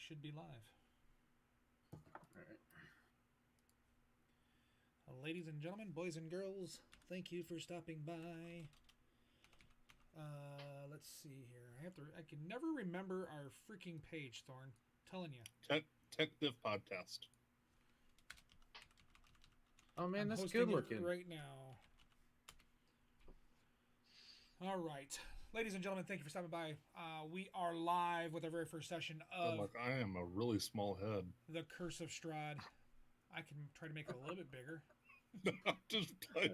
should be live. All right. Ladies and gentlemen, boys and girls, thank you for stopping by. Let's see here. I can never remember our freaking page, Thorn. I'm telling you. Tech Div Podcast. Oh man, I'm that's hosting good looking. it right now. All right. Ladies and gentlemen, thank you for stopping by. We are live with our very first session of Look, I am a really small head. The Curse of Strahd. I can try to make it a little bit bigger. I'm just playing.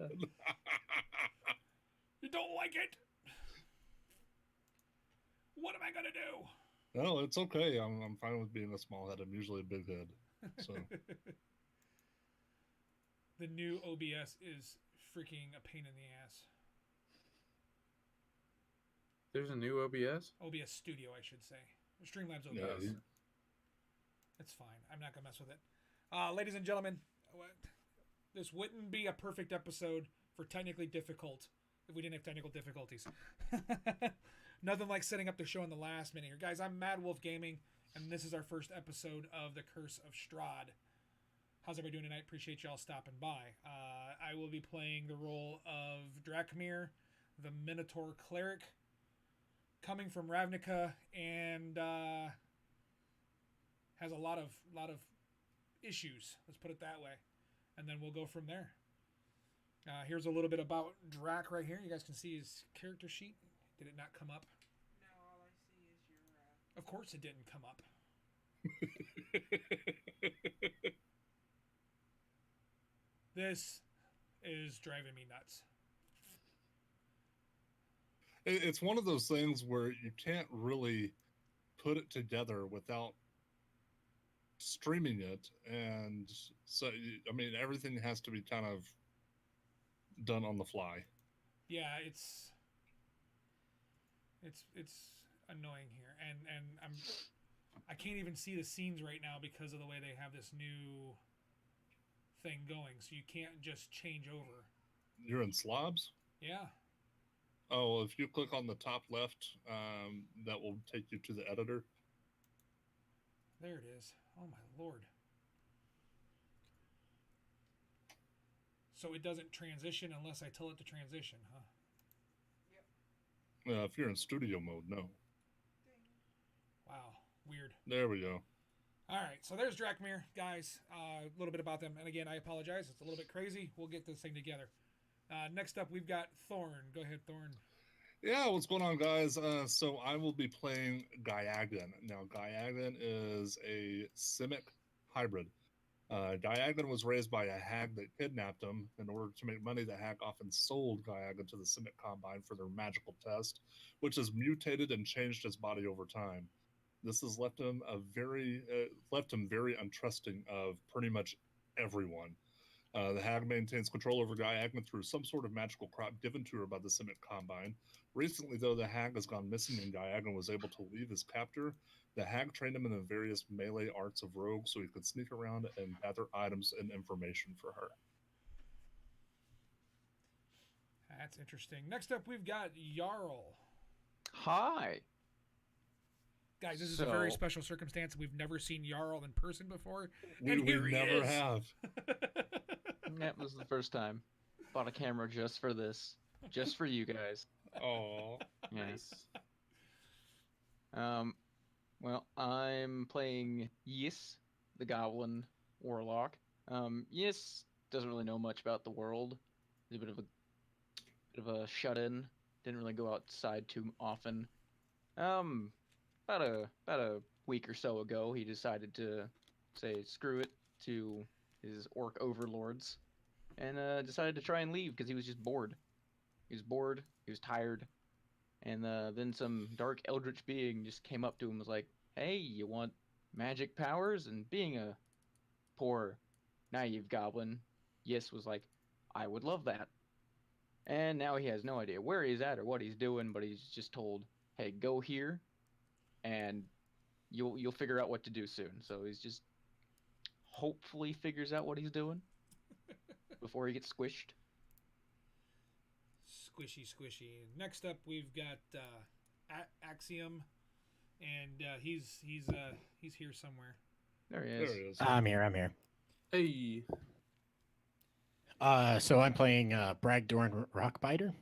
You don't like it? What am I going to do? No, it's okay. I'm fine with being a small head. I'm usually a big head. So The new OBS is freaking a pain in the ass. There's a new OBS? OBS Studio, I should say. Streamlabs OBS. yeah, It's fine. I'm not going to mess with it. Ladies and gentlemen, this wouldn't be a perfect episode for technically difficult if we didn't have technical difficulties. Nothing like setting up the show in the last minute here. Guys, I'm Mad Wolf Gaming, and this is our first episode of The Curse of Strahd. How's everybody doing tonight? Appreciate y'all stopping by. I will be playing the role of Drakmir, the Minotaur Cleric, coming from Ravnica, and has a lot of issues. Let's put it that way. And then we'll go from there. Here's a little bit about Drak right here. You guys can see his character sheet. Did it not come up? No, all I see is your... Of course it didn't come up. This is driving me nuts. it's one of those things where you can't really put it together without streaming it, and so I mean everything has to be kind of done on the fly. Yeah, it's annoying here, and I can't even see the scenes right now because of the way they have this new thing going. So you can't just change over. You're in slobs? Yeah. Oh, if you click on the top left, that will take you to the editor. There it is. Oh my lord. So it doesn't transition unless I tell it to transition, huh? If you're in studio mode, no. Wow. Weird. There we go. All right, so there's Drakmir, guys. A little bit about them. And again, I apologize. It's a little bit crazy. We'll get this thing together. Next up, we've got Thorn. Go ahead, Thorn. Yeah, what's going on, guys? So I will be playing Gaiagan. Now, Gaiagan is a Simic hybrid. Gaiagan was raised by a hag that kidnapped him. In order to make money, the hag often sold Gaiagan to the Simic Combine for their magical test, which has mutated and changed his body over time. This has left him very untrusting of pretty much everyone. The hag maintains control over Gaiagan through some sort of magical crop given to her by the Simic Combine. Recently, though, the hag has gone missing and Gaiagan was able to leave his captor. The hag trained him in the various melee arts of rogue so he could sneak around and gather items and information for her. That's interesting. Next up, we've got Jarl. Hi. Guys, this is a very special circumstance. We've never seen Jarl in person before. We never have. That was the first time. Bought a camera just for this. Just for you guys. Oh, Yes. Well, I'm playing Ys, the Goblin Warlock. Ys doesn't really know much about the world. He's a bit of a shut-in. Didn't really go outside too often. About a week or so ago, he decided to say screw it to his orc overlords, and decided to try and leave because he was just bored. He was bored. He was tired. And then some dark eldritch being just came up to him and was like, hey, you want magic powers? And being a poor, naive goblin, Ys was like, I would love that. And now he has no idea where he's at or what he's doing, but he's just told, hey, go here, and you'll figure out what to do soon. So he's just hopefully figures out what he's doing before he gets squished. Squishy. Next up, we've got Axiom, and he's here somewhere. There he There is. he is. I'm here. I'm here. Hey. So I'm playing Bragdorn Rockbiter.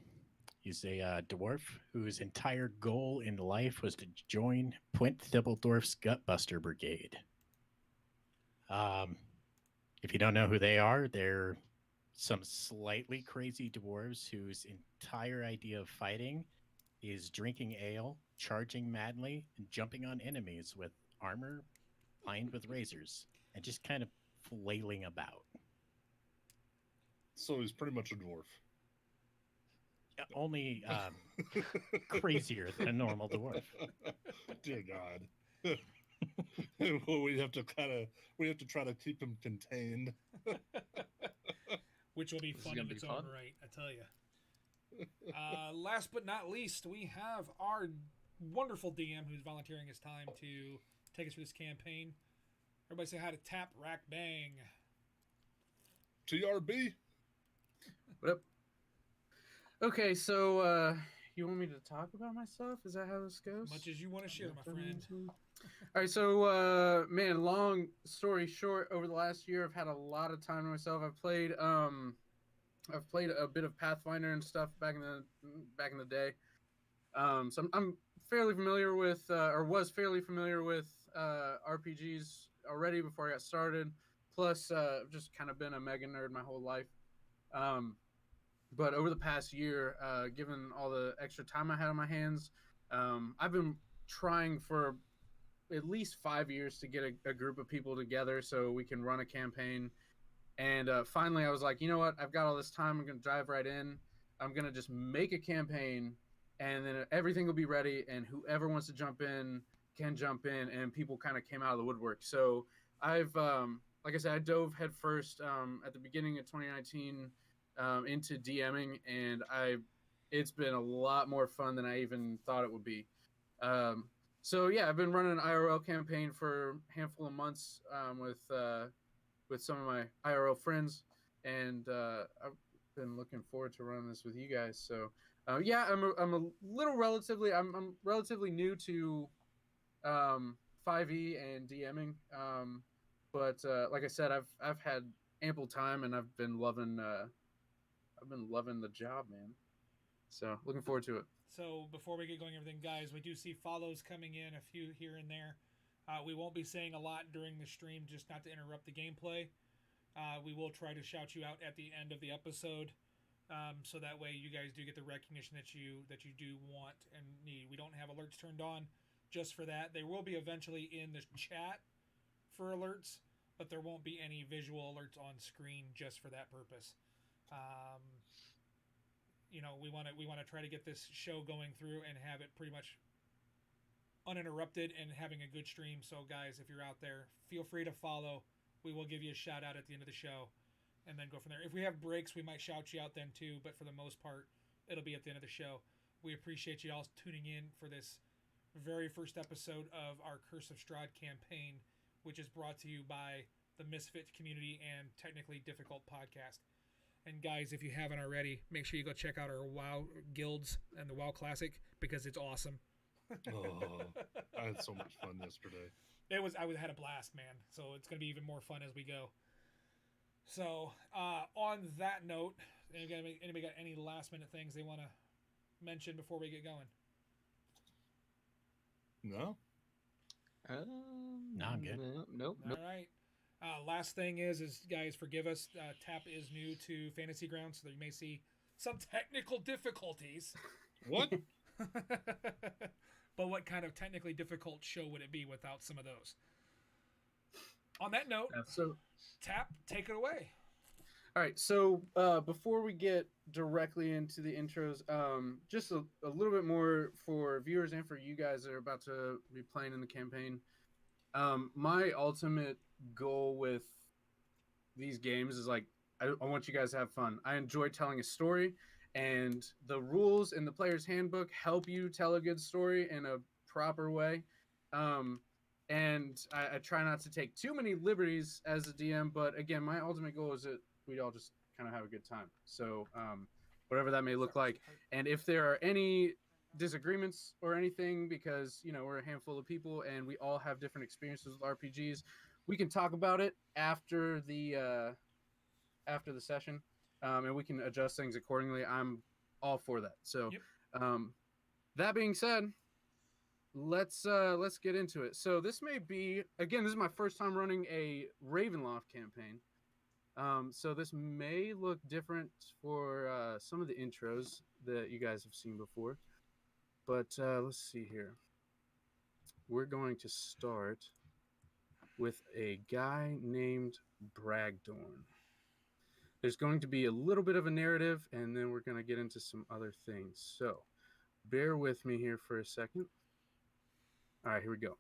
He's a dwarf whose entire goal in life was to join Puent Thibbledorf's Gutbuster Brigade. If you don't know who they are, they're some slightly crazy dwarves whose entire idea of fighting is drinking ale, charging madly, and jumping on enemies with armor lined with razors, and just kind of flailing about. So he's pretty much a dwarf. Only crazier than a normal dwarf. Dear God. Well, we have to try to keep him contained. Which will be This is fun gonna in be its own fun. right, I tell you. Last but not least, we have our wonderful DM who's volunteering his time to take us through this campaign. Everybody say hi to Tap, Rack, Bang. TRB. What up? Okay, so you want me to talk about myself? Is that how this goes? Much as you want to share, my friend. All right, so man, long story short, over the last year, I've had a lot of time to myself. I've played a bit of Pathfinder and stuff back in the day. So I'm fairly familiar with, or was fairly familiar with RPGs already before I got started. Plus, I've just kind of been a mega nerd my whole life. But over the past year, given all the extra time I had on my hands, I've been trying for at least 5 years to get a group of people together so we can run a campaign. And finally, I was like, you know what? I've got all this time. I'm going to dive right in. I'm going to just make a campaign, and then everything will be ready. And whoever wants to jump in can jump in. And people kind of came out of the woodwork. So I've, like I said, I dove headfirst at the beginning of 2019 into DMing, and it's been a lot more fun than I even thought it would be. So yeah, I've been running an IRL campaign for a handful of months with some of my IRL friends, and I've been looking forward to running this with you guys. So yeah, I'm relatively new to 5e and DMing, but like I said, I've had ample time, and I've been loving the job, man. So looking forward to it. So before we get going, everything, guys, we do see follows coming in, a few here and there. We won't be saying a lot during the stream, just not to interrupt the gameplay. We will try to shout you out at the end of the episode, so that way you guys do get the recognition that you do want and need. We don't have alerts turned on just for that. They will be eventually in the chat for alerts, but there won't be any visual alerts on screen just for that purpose. We want to try to get this show going through and have it pretty much uninterrupted and having a good stream. So guys, if you're out there, feel free to follow. We will give you a shout out at the end of the show and then go from there. If we have breaks, we might shout you out then too, but for the most part, it'll be at the end of the show. We appreciate you all tuning in for this very first episode of our Curse of Strahd campaign, which is brought to you by the Misfit Community and Technically Difficult podcast. And guys, if you haven't already, make sure you go check out our WoW guilds and the WoW Classic, because it's awesome. Oh, I had so much fun yesterday. I had a blast, man. So it's gonna be even more fun as we go. So on that note, anybody got any last minute things they want to mention before we get going? No? No, I'm good. Nope. All right. Last thing is guys, forgive us. Tap is new to Fantasy Ground, so you may see some technical difficulties. What? But what kind of technically difficult show would it be without some of those? On that note, So Tap, take it away. all right, so before we get directly into the intros, just a little bit more for viewers and for you guys that are about to be playing in the campaign. My ultimate goal with these games is, like, I want you guys to have fun. I enjoy telling a story, and the rules in the player's handbook help you tell a good story in a proper way. And I try not to take too many liberties as a DM, but again, my ultimate goal is that we all just kind of have a good time. So whatever that may look like. And if there are any disagreements or anything because we're a handful of people and we all have different experiences with RPGs, we can talk about it after the session, and we can adjust things accordingly. I'm all for that. So, Yep. that being said, let's get into it. So this may be, again, this is my first time running a Ravenloft campaign. So this may look different for some of the intros that you guys have seen before. But let's see here. We're going to start with a guy named Bragdorn. There's going to be a little bit of a narrative, and then we're going to get into some other things. So bear with me here for a second. All right, here we go.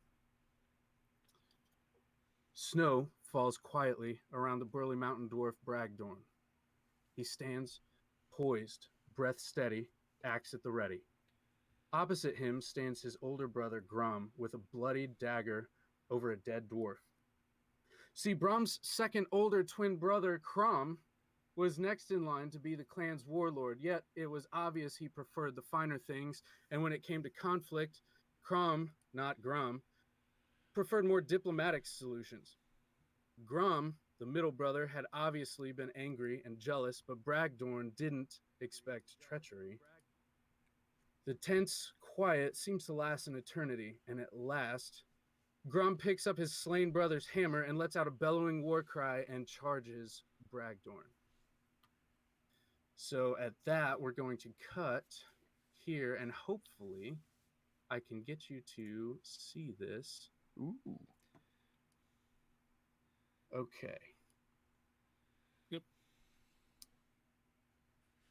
Snow falls quietly around the burly mountain dwarf Bragdorn. He stands poised, breath steady, axe at the ready. Opposite him stands his older brother Grum with a bloodied dagger over a dead dwarf. See, Brum's second older twin brother Crom was next in line to be the clan's warlord, yet it was obvious he preferred the finer things, and when it came to conflict, Crom, not Grum, preferred more diplomatic solutions. Grum, the middle brother, had obviously been angry and jealous, but Bragdorn didn't expect treachery. The tense quiet seems to last an eternity, and at last, Grum picks up his slain brother's hammer and lets out a bellowing war cry and charges Bragdorn. So at that, we're going to cut here, and hopefully I can get you to see this. Ooh. Okay. Yep.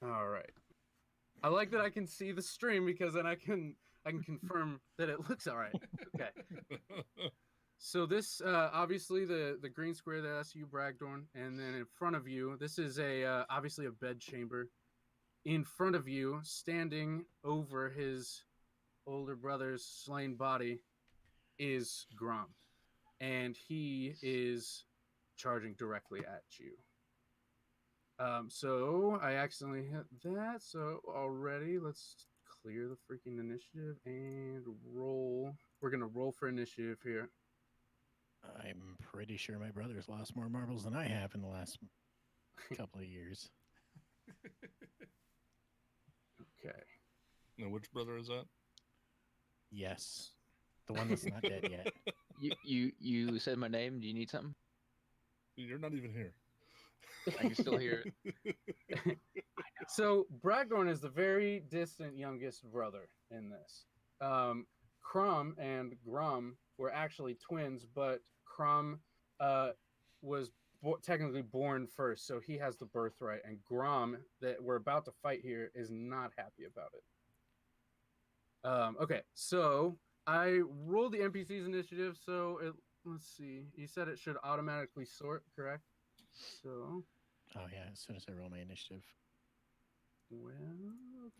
All right. I like that I can see the stream because then I can confirm that it looks all right. Okay. So this obviously the green square that's you, Bragdorn, and then in front of you, this is a obviously a bed chamber. In front of you, standing over his older brother's slain body, is Grom, and he is charging directly at you. So I accidentally hit that. So already, let's clear the freaking initiative and roll. We're gonna roll for initiative here. I'm pretty sure my brother's lost more marbles than I have in the last couple of years. Okay. Now, which brother is that? Yes. The one that's not dead yet. You said my name. Do you need something? You're not even here. I can still hear it. So Bragdorn is the very distant youngest brother in this. Crom and Grum were actually twins, but Crom was technically born first, so he has the birthright, and Grum, that we're about to fight here, is not happy about it. Okay, so I rolled the NPC's initiative, so let's see. You said it should automatically sort, correct? So... Oh, yeah, as soon as I roll my initiative. Well,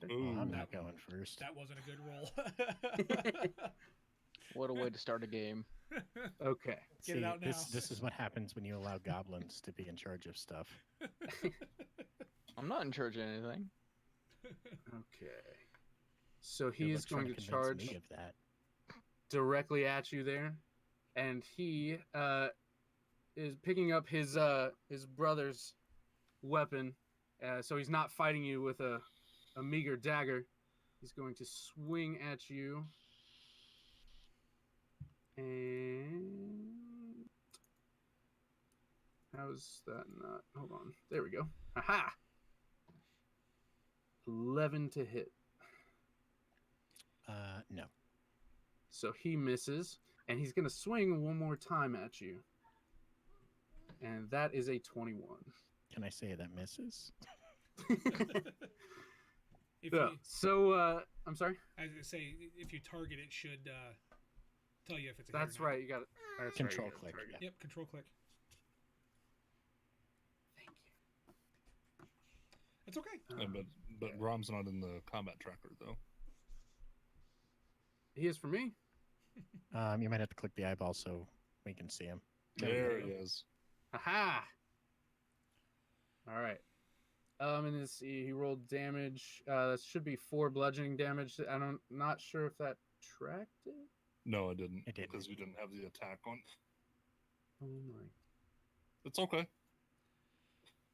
okay. Oh, I'm Ooh. not going first. That wasn't a good roll. What a way to start a game. Okay. Get it out now. This is what happens when you allow goblins to be in charge of stuff. I'm not in charge of anything. Okay. So Good he luck is going trying to convince charge me of that. directly at you there, and he is picking up his brother's weapon. So he's not fighting you with a meager dagger. He's going to swing at you. And how's that not? Hold on. There we go. Aha! 11 to hit. No. So he misses, and he's going to swing one more time at you. And that is a 21. Can I say that misses? If Yeah. you, So, I'm sorry? I was gonna say, if you target, it should tell you if it's a That's hit or not. right. You got it. That's Control right, you got click, it. Target. yeah. Yep, control click. Thank you. It's okay. But okay. Grom's not in the combat tracker though. He is for me. You might have to click the eyeball so we can see him. There he is. Aha! All right. And let's see, he rolled damage. That should be 4 bludgeoning damage. Not sure if that tracked it. No, it didn't. It didn't. Because we didn't have the attack on. Oh my. It's okay.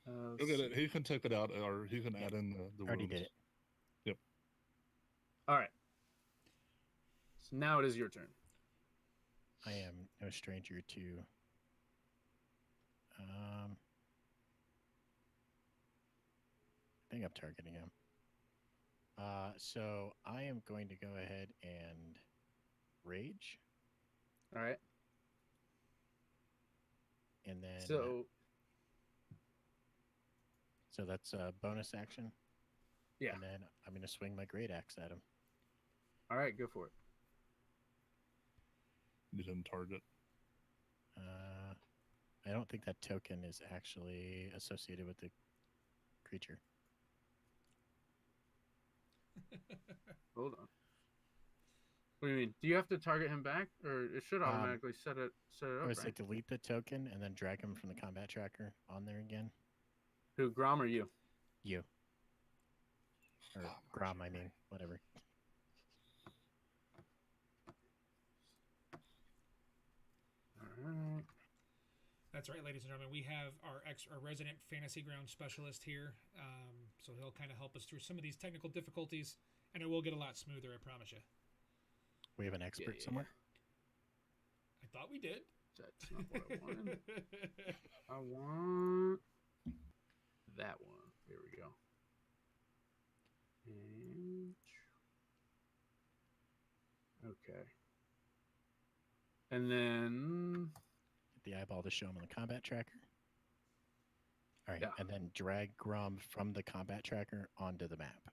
Let's He'll get see. it. He can take it out, or he can add in the Already wounds. did it. Yep. All right. So now it is your turn. I am no stranger to. I think I'm targeting him. So I am going to go ahead and rage, All right. and then So that's a bonus action. Yeah. And then I'm going to swing my great axe at him. all right, go for it. You didn't target. I don't think that token is actually associated with the creature. Hold on. What do you mean? Do you have to target him back, or it should automatically set it I up? would Right? say delete the token and then drag him from the combat tracker on there again. Who, Grom or you? You. Or Grom, I mean, whatever. All right. That's right, ladies and gentlemen. We have our resident fantasy ground specialist here, so he'll kind of help us through some of these technical difficulties, and it will get a lot smoother. I promise you. We have an expert Yeah. somewhere. I thought we did. That's not what I wanted. I want that one. There we go. And okay. And then Get the eyeball to show him on the combat tracker. All right, Yeah. and then drag Grom from the combat tracker onto the map.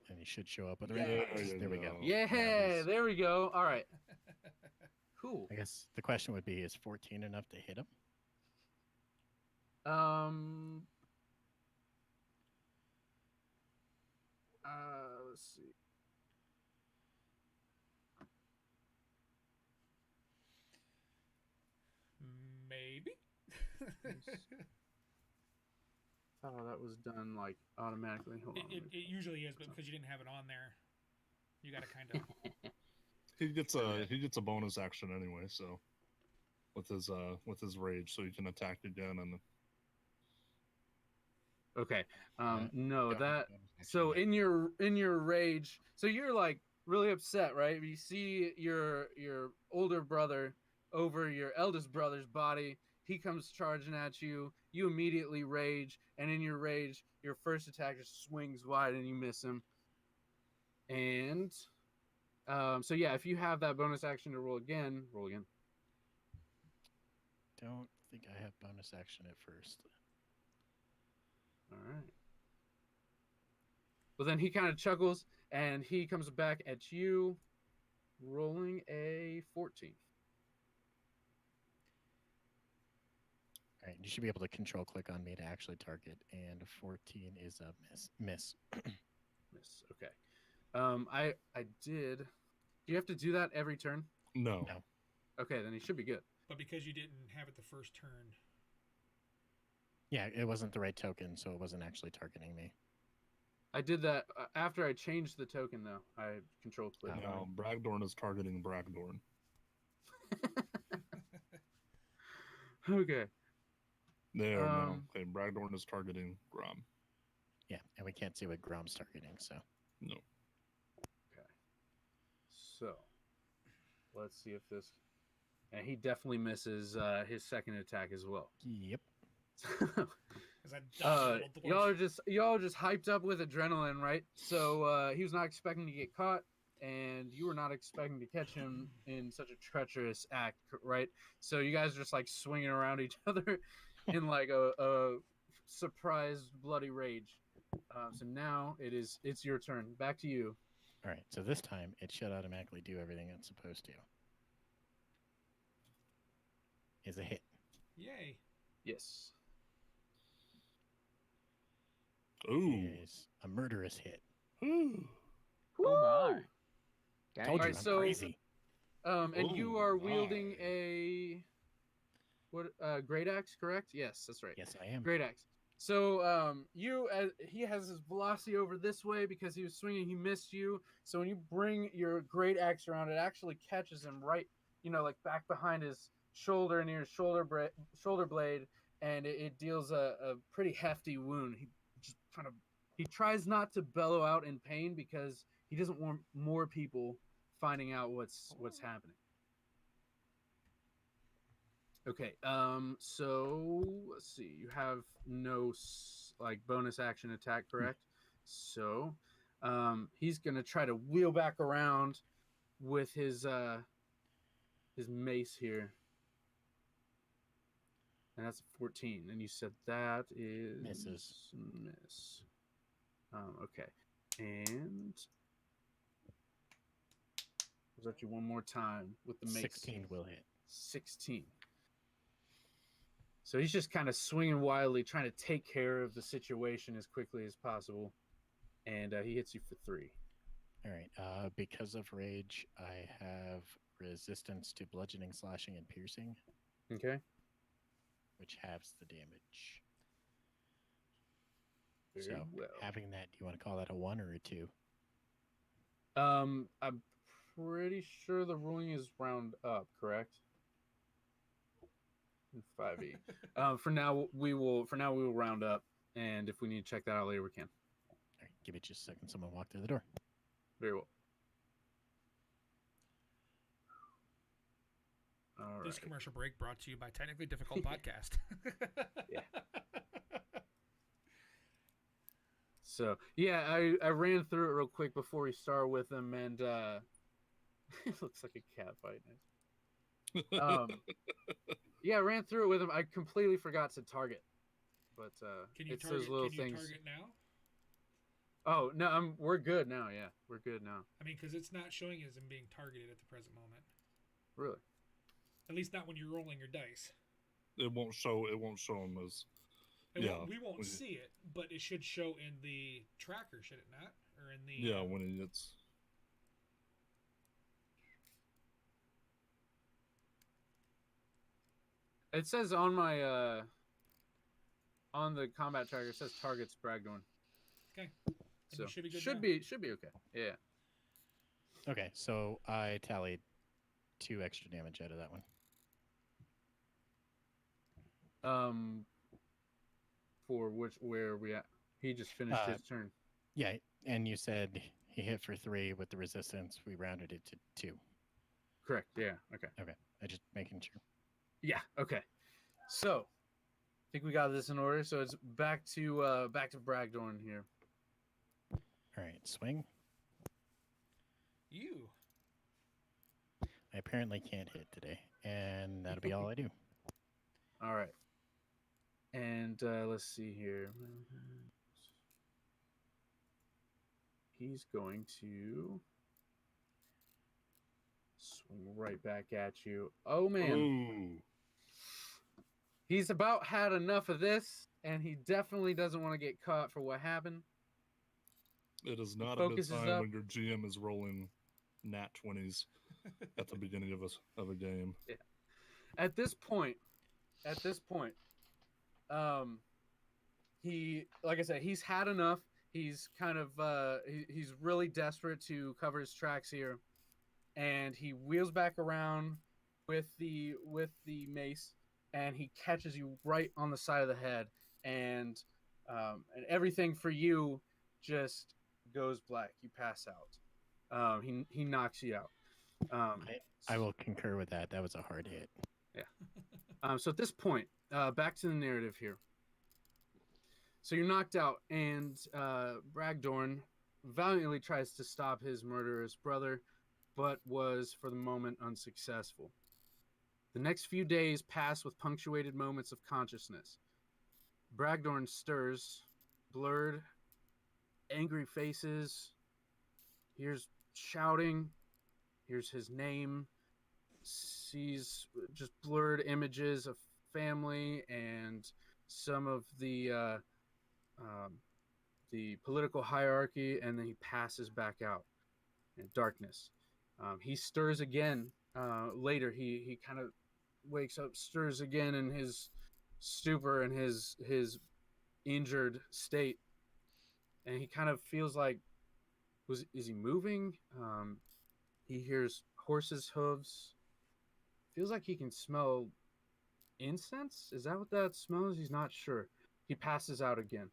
And he should show up with the red Yeah. box. There we go. yeah, Nice. there we go. All right. Cool. I guess the question would be, is 14 enough to hit him? Let's see. Maybe. Oh, that was done like automatically. Hold on. It usually is, but because you didn't have it on there, you got to kind of. He gets a bonus action anyway, so with his rage, so he can attack again and Okay. Don't No, have that. a bonus action So yet. in your rage, so you're like really upset, right? You see your older brother over your eldest brother's body. He comes charging at you. You immediately rage, and in your rage, your first attack just swings wide and you miss him. And so yeah, if you have that bonus action to roll again, roll again. Don't think I have bonus action at first. All right. Well, then he kind of chuckles and he comes back at you, rolling a 14. All right, you should be able to control click on me to actually target, and 14 is a miss. Miss. Okay. I did. Do you have to do that every turn? no. No. Okay, then he should be good. But because you didn't have it the first turn, Yeah, it wasn't the right token, so it wasn't actually targeting me. I did that after I changed the token, though. I control click. Oh. Now Bragdorn is targeting Bragdorn. Okay. There, no. Okay, Bragdorn is targeting Grom. Yeah, and we can't see what Grom's targeting, so. No. Okay. So, let's see if this. And he definitely misses his second attack as well. Yep. because I dodged the little dwarf. y'all are just hyped up with adrenaline, right? So he was not expecting to get caught, and you were not expecting to catch him in such a treacherous act, right? So you guys are just like swinging around each other in like a surprised bloody rage. So now it's your turn. Back to you. All right, so this time it should automatically do everything it's supposed to. Is a hit. Yay. Yes. Ooh. Is a murderous hit. Ooh. Oh my. Told you, Alright, I'm so- crazy. And you Oh are wielding my. a great axe, correct? Yes, that's right. Yes, I am. Great axe. So he has his velocity over this way because he was swinging. He missed you. So when you bring your great axe around, it actually catches him right, like back behind his shoulder near his shoulder blade, and it deals a pretty hefty wound. He just he tries not to bellow out in pain because he doesn't want more people finding out what's happening. Okay. So let's see. You have no like bonus action attack, correct? So, he's gonna try to wheel back around with his mace here, and that's a 14. And you said that is Misses. miss. Okay. And was that you one more time with the mace? 16 will hit. 16. So he's just kind of swinging wildly, trying to take care of the situation as quickly as possible. And he hits you for 3. All right. Because of rage, I have resistance to bludgeoning, slashing, and piercing, Okay. which halves the damage. Very So well. having that, do you want to call that a 1 or a 2? I'm pretty sure the ruling is round up, correct? In 5e. For now we will round up, and if we need to check that out later, we can. All right. Give it just a second. Someone walk through the door. Very well. All This right. commercial break brought to you by Technically Difficult Podcast. Yeah. So yeah, I ran through it real quick before we start with him, and it looks like a cat fight. Yeah, I ran through it with him. I completely forgot to target, but Can you it's target? those little Can you things. target now? Oh no, we're good now. Yeah, we're good now. I mean, because it's not showing as him being targeted at the present moment. Really? At least not when you're rolling your dice. It won't show. It won't show them as. We won't see it, but it should show in the tracker, should it not? Or in the Yeah, when it gets. It says on my on the combat tracker, it says targets Bragdorn. Okay. So you should be good should be okay. Yeah. Okay. So I tallied 2 extra damage out of that one. For where are we at? He just finished his turn. Yeah. And you said he hit for 3 with the resistance. We rounded it to 2. Correct. Yeah. Okay. Okay. I just making sure. Yeah. Okay. So, I think we got this in order. So it's back to Bragdorn here. All right. Swing. You. I apparently can't hit today, and that'll be all I do. All right. And let's see here. He's going to swing right back at you. Oh man. Ooh. He's about had enough of this, and he definitely doesn't want to get caught for what happened. It is not a good Focuses sign up. when your GM is rolling nat 20s at the beginning of a game. Yeah. At this point, he, like I said, he's had enough. He's kind of he's really desperate to cover his tracks here, and he wheels back around with the mace, and he catches you right on the side of the head, and everything for you just goes black. You pass out. He knocks you out. I will concur with that. That was a hard hit. Yeah. So at this point, back to the narrative here. So you're knocked out, and Bragdorn valiantly tries to stop his murderous brother, but was, for the moment, unsuccessful. The next few days pass with punctuated moments of consciousness. Bragdorn stirs, blurred, angry faces, hears shouting, hears his name, sees just blurred images of family and some of the political hierarchy, and then he passes back out in darkness. He stirs again later, he kind of wakes up, stirs again in his stupor and his injured state, and he kind of feels like, is he moving? He hears horses' hooves. Feels like he can smell incense. Is that what that smells? He's not sure. He passes out again.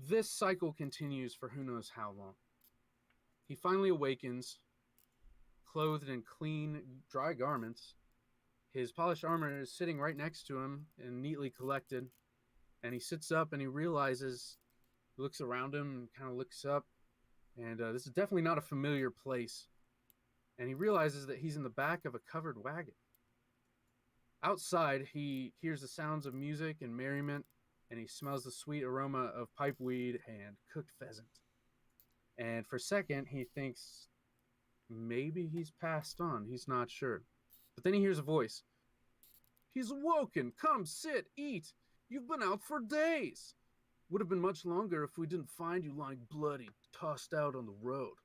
This cycle continues for who knows how long. He finally awakens, clothed in clean, dry garments. His polished armor is sitting right next to him and neatly collected. And he sits up and he realizes, looks around him and kind of looks up. And this is definitely not a familiar place. And he realizes that he's in the back of a covered wagon. Outside, he hears the sounds of music and merriment, and he smells the sweet aroma of pipeweed and cooked pheasant. And for a second, he thinks maybe he's passed on. He's not sure. But then he hears a voice. He's awoken. Come, sit, eat. You've been out for days. Would have been much longer if we didn't find you lying bloody, tossed out on the road.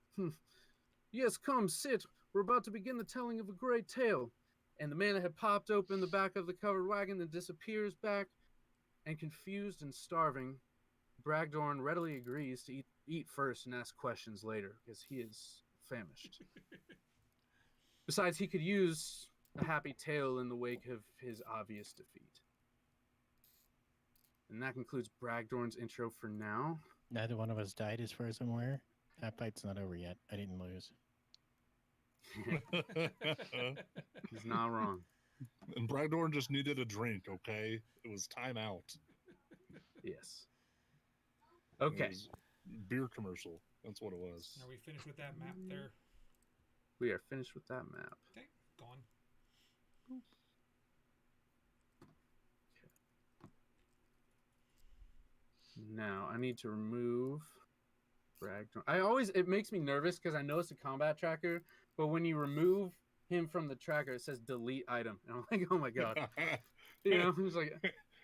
Yes, come, sit. We're about to begin the telling of a great tale. And the man that had popped open the back of the covered wagon then disappears back, and confused and starving, Bragdorn readily agrees to eat first and ask questions later, because he is famished. Besides, he could use a happy tale in the wake of his obvious defeat. And that concludes Bragdorn's intro for now. Neither one of us died, as far as I'm aware. That fight's not over yet. I didn't lose. He's not wrong. And Bragdorn just needed a drink, okay? It was time out. Yes. It Okay. was beer commercial. That's what it was. Are we finished with that map there? We are finished with that map. Okay, gone. Now I need to remove Bragdorn. It makes me nervous because I know it's a combat tracker, but when you remove him from the tracker, it says delete item. And I'm like, oh my god. You know, it's like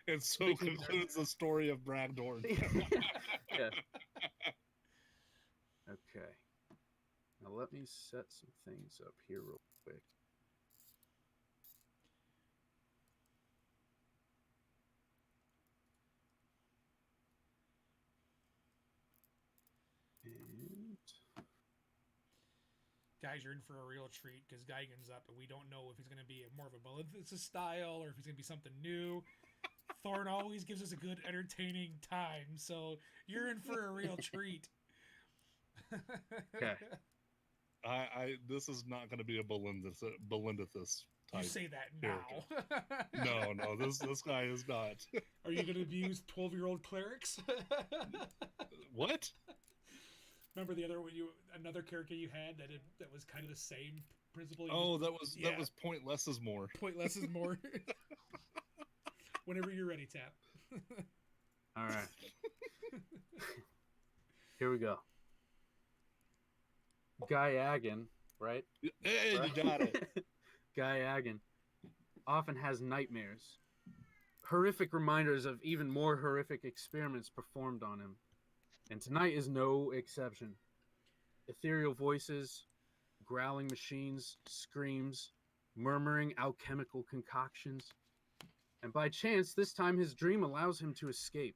It so makes me concludes the story of Bragdorn. yeah. Okay. Now let me set some things up here real quick. And Guys, you're in for a real treat because Geigen's up, and we don't know if he's going to be more of a Maleficent style or if he's going to be something new. Thorn always gives us a good, entertaining time, so you're in for a real treat. Okay. This is not going to be a Belindithus You type. say that now. No, this guy is not. Are you going to abuse 12-year-old clerics? What? Remember the other one, another character you had that was kind of the same principle? Oh, that was point less is more. Point less is more. Whenever you're ready, Tap. all right. Here we go. Gaiagan, right? Hey, Right? you got it. Gaiagan often has nightmares, horrific reminders of even more horrific experiments performed on him. And tonight is no exception. Ethereal voices, growling machines, screams, murmuring alchemical concoctions. And by chance, this time his dream allows him to escape,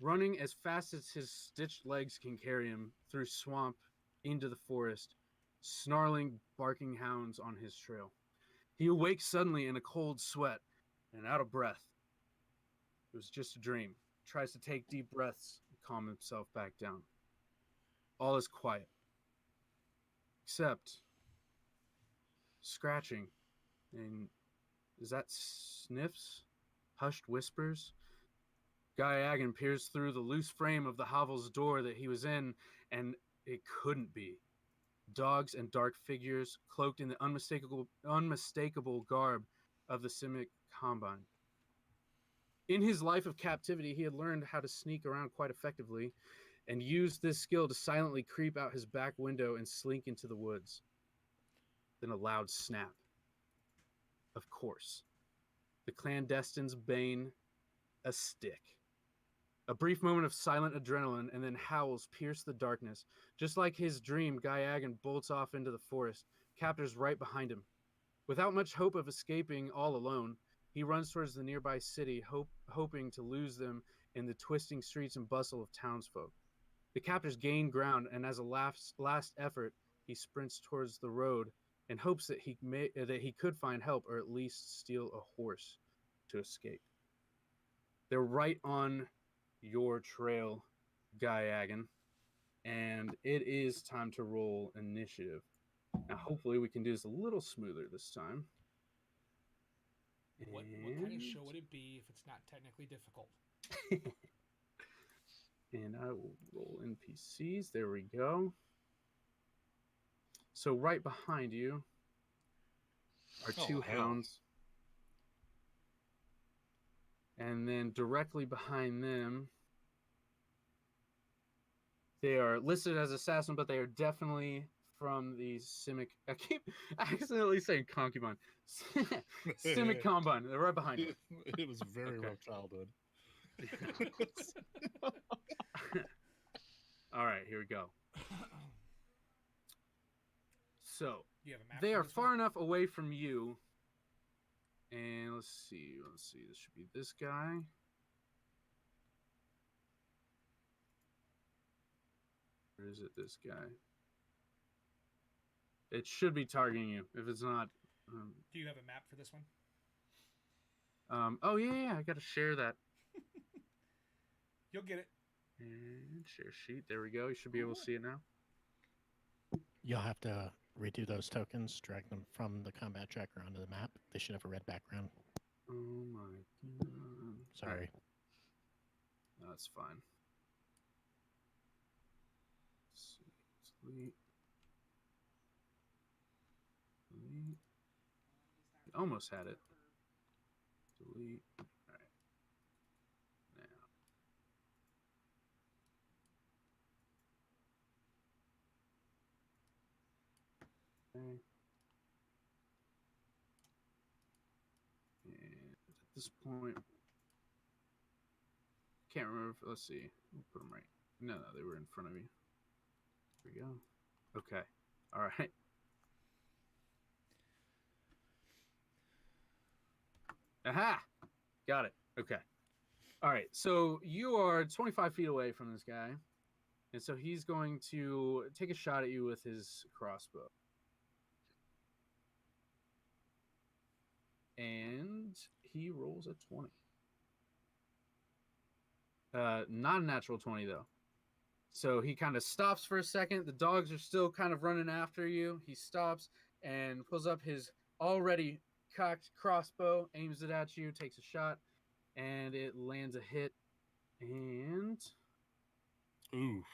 running as fast as his stitched legs can carry him through swamp into the forest, snarling, barking hounds on his trail. He awakes suddenly in a cold sweat and out of breath. It was just a dream. Tries to take deep breaths and calm himself back down. All is quiet, except scratching. And is that sniffs? Hushed whispers? Gaiagan peers through the loose frame of the hovel's door that he was in, and it couldn't be. Dogs and dark figures cloaked in the unmistakable garb of the Simic Combine. In his life of captivity, he had learned how to sneak around quite effectively and used this skill to silently creep out his back window and slink into the woods. Then a loud snap. Of course. The clandestine's bane, a stick. A brief moment of silent adrenaline and then howls pierce the darkness. Just like his dream, Gaiagan bolts off into the forest, captors right behind him. Without much hope of escaping all alone, he runs towards the nearby city, hoping to lose them in the twisting streets and bustle of townsfolk. The captors gain ground, and as a last effort, he sprints towards the road and hopes that he could find help or at least steal a horse to escape. They're right on your trail, Gaiagan, and it is time to roll initiative. Now, hopefully, we can do this a little smoother this time. What kind of show would it be if it's not technically difficult? And I will roll NPCs. There we go. So right behind you are two hounds. And then directly behind them, they are listed as assassin, but they are definitely from the Simic. I keep accidentally saying concubine. Simic combine. They're right behind you. It was a very Okay. rough childhood. All right, here we go. So You have a map they for are this far one? enough away from you. And let's see. This should be this guy. Or is it this guy? It should be targeting you. If it's not, Do you have a map for this one? oh yeah, I gotta share that. You'll get it. And share sheet. There we go. You should be able to see it now. You'll have to redo those tokens, drag them from the combat tracker onto the map. They should have a red background. Oh my god. Sorry. No, that's fine. Let's see. Delete. Delete. Almost had it. Delete. All right. Now. Okay. And at this point, can't remember. Let's see. We'll put them right. No, they were in front of you. There we go. Okay. All right. Aha! Got it. Okay. All right. So you are 25 feet away from this guy. And so he's going to take a shot at you with his crossbow. And he rolls a 20. Not a natural 20, though. So he kind of stops for a second. The dogs are still kind of running after you. He stops and pulls up his already cocked crossbow, aims it at you, takes a shot, and it lands a hit. And Ooh.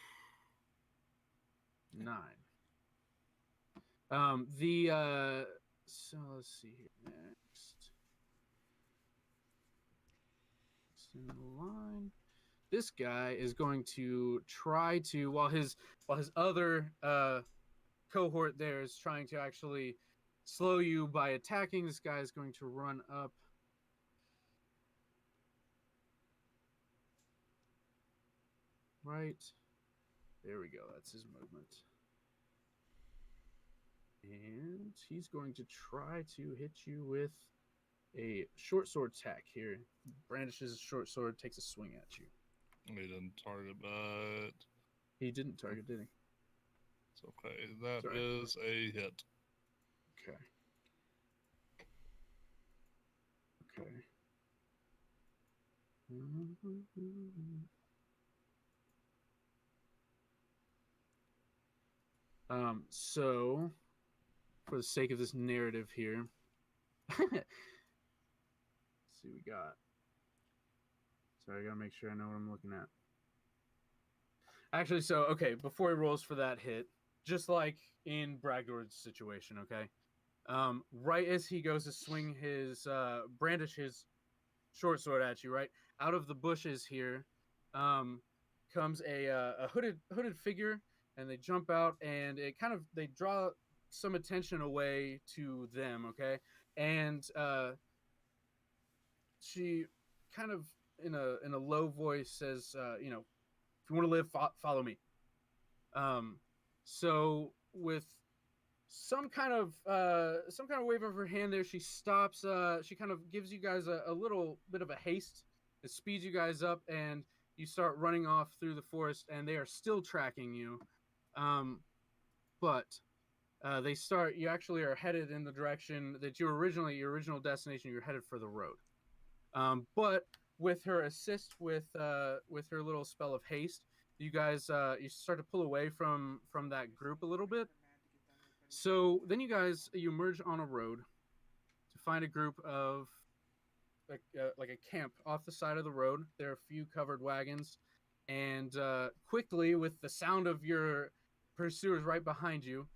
9. So let's see here next. In the line. This guy is going to try to, while his other cohort there is trying to actually slow you by attacking, this guy is going to run up. Right. There we go. That's his movement. And he's going to try to hit you with a short sword attack here. Brandishes a short sword, takes a swing at you. He didn't target, but He didn't target, did he? it's okay. That is a hit. Okay. Okay. So for the sake of this narrative here, let's see what we got. Sorry, I gotta make sure I know what I'm looking at. Actually, so okay, before he rolls for that hit, just like in Bragdor's situation, okay, right as he goes to swing his brandish his short sword at you, right out of the bushes here, comes a hooded figure, and they jump out, and it kind of they draw some attention away to them, okay, and she kind of in a low voice says, if you want to live, follow me. So with some kind of wave of her hand there. She stops. She kind of gives you guys a little bit of a haste. It speeds you guys up, and you start running off through the forest, and they are still tracking you. But they start. You actually are headed in the direction that your original destination. You're headed for the road. But with her assist with her little spell of haste, you guys you start to pull away from that group a little bit. So then you emerge on a road to find a group of like a camp off the side of the road. There are a few covered wagons, and quickly, with the sound of your pursuers right behind you,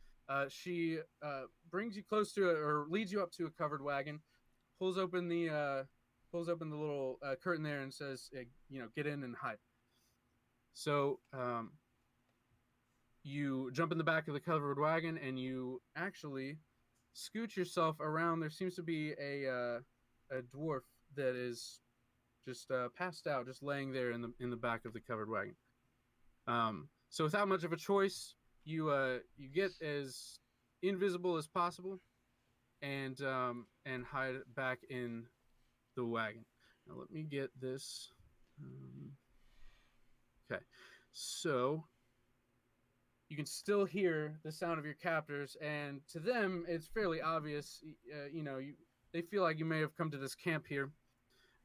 she brings you close to it, or leads you up to a covered wagon, pulls open the little curtain there, and says, get in and hide. So you jump in the back of the covered wagon, and you actually scoot yourself around. There seems to be a dwarf that is just passed out, just laying there in the back of the covered wagon. So without much of a choice, you get as invisible as possible, and hide back in the wagon. Now let me get this. Okay, so you can still hear the sound of your captors, and to them, it's fairly obvious. They feel like you may have come to this camp here,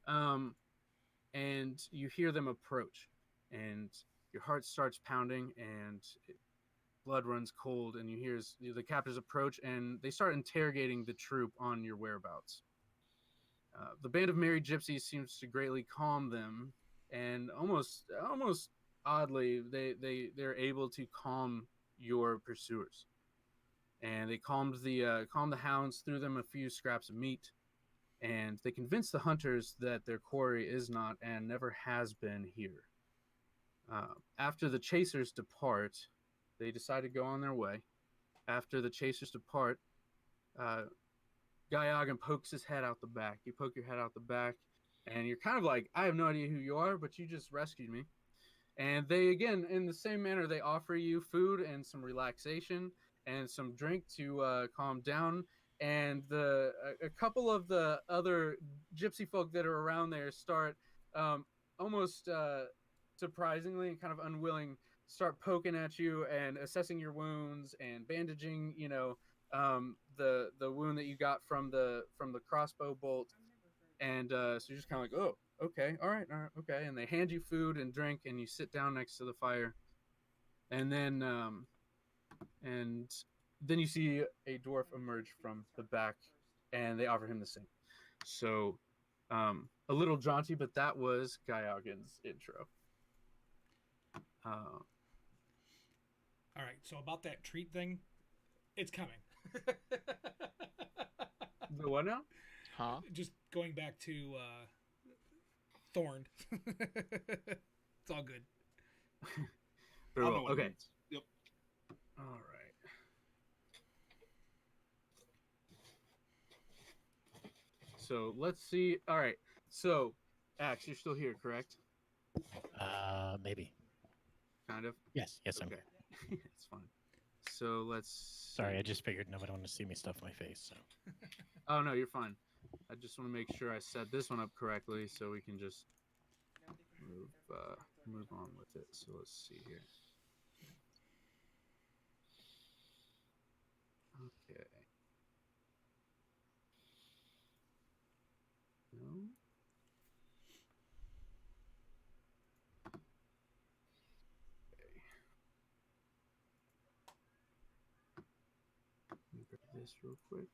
and you hear them approach, and your heart starts pounding, and blood runs cold, and you hear the captors approach, and they start interrogating the troop on your whereabouts. The band of merry gypsies seems to greatly calm them, and almost oddly, they're able to calm your pursuers, and they calmed the hounds, threw them a few scraps of meat, and they convinced the hunters that their quarry is not and never has been here. After the chasers depart, they decide to go on their way. After the chasers depart, Gaiagan pokes his head out the back. You poke your head out the back, and you're kind of like, I have no idea who you are, but you just rescued me. And they, again, in the same manner, they offer you food and some relaxation and some drink to calm down. And a couple of the other gypsy folk that are around there start almost surprisingly and kind of unwilling, start poking at you and assessing your wounds and bandaging, the wound that you got from the crossbow bolt. And so you're just kind of like, oh, okay, all right, okay. And they hand you food and drink, and you sit down next to the fire. And then you see a dwarf emerge from the back, and they offer him the same. So a little jaunty, but that was Gaiagan's intro. All right, so about that treat thing, it's coming. The what now? Huh? Just going back to Thorn. It's all good. Very I'll well. know what it Okay. means. Yep. All right. So let's see. All right. So, Axe, you're still here, correct? Maybe. Kind of. Yes, I'm Okay. here. It's fine. So let's. Sorry, I just figured nobody wanted to see me stuff my face. So Oh no, you're fine. I just want to make sure I set this one up correctly so we can just move on with it. So let's see here. Okay. No. Okay. Let me grab this real quick.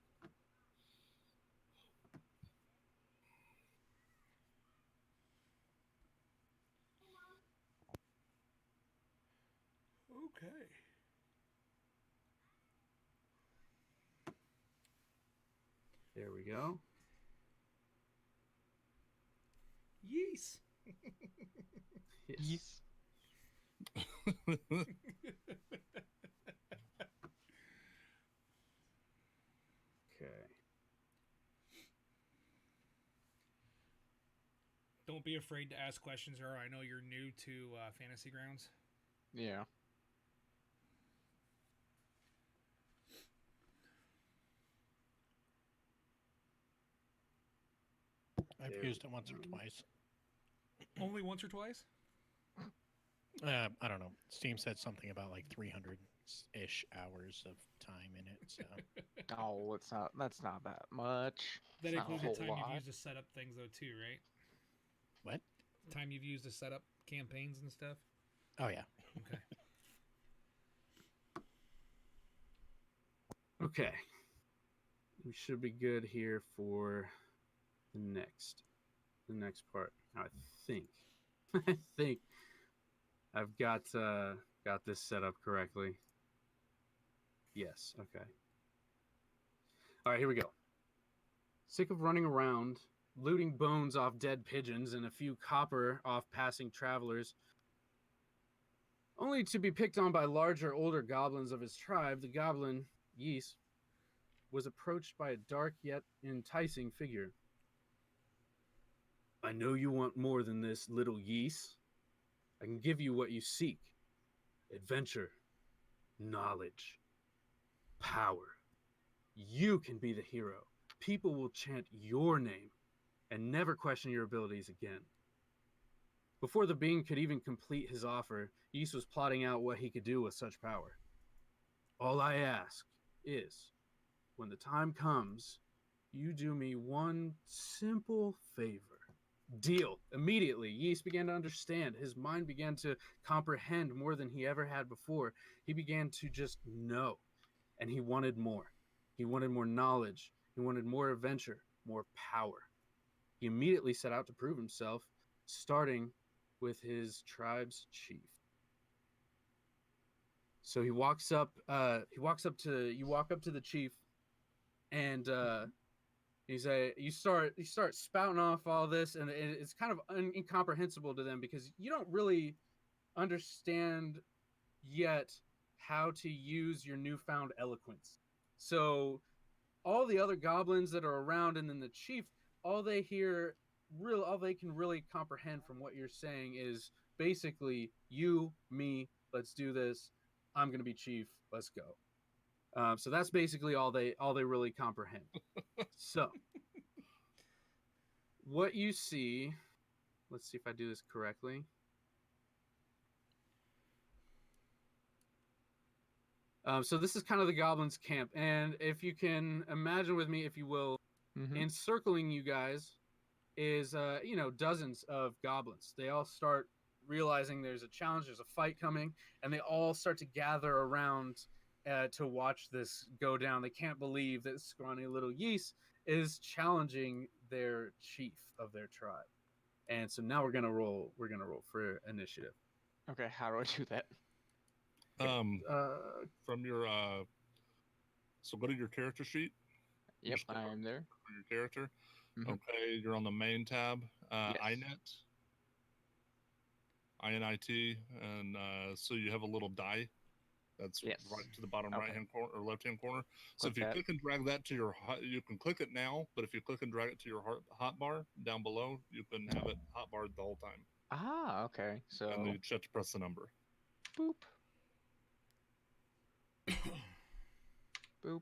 Okay. There we go. Yees. Yes. Okay. Don't be afraid to ask questions, or I know you're new to Fantasy Grounds. Yeah. I've There used we it once or go. twice. Only once or twice? I don't know. Steam said something about like 300-ish hours of time in it. So Oh, it's not. That's not that much. That It's not a includes the whole time lot. you've used to set up things, though, too, right? what? The time you've used to set up campaigns and stuff. Oh yeah. Okay. Okay. We should be good here for the next part. I think. I think I've got this set up correctly. Yes, okay. All right, here we go. Sick of running around, looting bones off dead pigeons and a few copper off passing travelers, only to be picked on by larger, older goblins of his tribe, the goblin, Yeast, was approached by a dark yet enticing figure. I know you want more than this, little Yeast. I can give you what you seek. Adventure, knowledge, power. You can be the hero. People will chant your name and never question your abilities again. Before the being could even complete his offer, Yeast was plotting out what he could do with such power. All I ask is, when the time comes, you do me one simple favor. Deal. Immediately, Yeast began to understand. His mind began to comprehend more than he ever had before. He began to just know, and he wanted more. He wanted more knowledge. He wanted more adventure, more power. He immediately set out to prove himself, starting with his tribe's chief. So he walks up. You walk up to the chief, and you start spouting off all this, and it's kind of incomprehensible to them because you don't really understand yet how to use your newfound eloquence. So all the other goblins that are around, and then the chief, all they can really comprehend from what you're saying is basically you, me, let's do this. I'm gonna be chief. Let's go. So that's basically all they really comprehend. So what you see, let's see if I do this correctly. So this is kind of the goblins' camp, and if you can imagine with me, if you will, encircling you guys is dozens of goblins. They all start realizing there's a challenge, there's a fight coming, and they all start to gather around to watch this go down. They can't believe that scrawny little Yeast is challenging their chief of their tribe. And so now we're gonna roll for initiative. Okay, how do I do that? From your so go to your character sheet. Yep, Just go I'm there. for your character. Mhm. Okay, you're on the main tab. Yes. INIT, and so you have a little die that's Yes. right to the bottom Okay. right hand corner or left hand corner. So Click if you that. click and drag that to your you can click it now, but if you click and drag it to your hotbar down below, you can have it hotbarred the whole time, Ah, okay. and So then you just have to press the number. boop. Boop.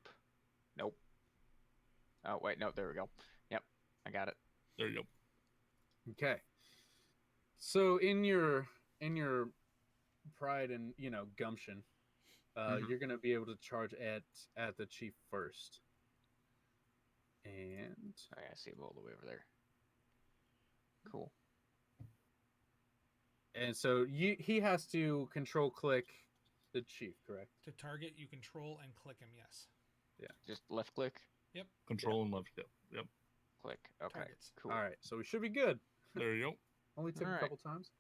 Nope. Oh wait, no, there we go. Yep, I got it. There you go. Okay. So in your pride and gumption, you're gonna be able to charge at the chief first. And Okay, I see him all the way over there. Cool. and so he has to control click the chief, correct? To target, you control and click him, yes. Just left click, Control and left. Yep. click. Okay, Targets. cool. All right, so we should be good. There you go. Only took All a right. couple times.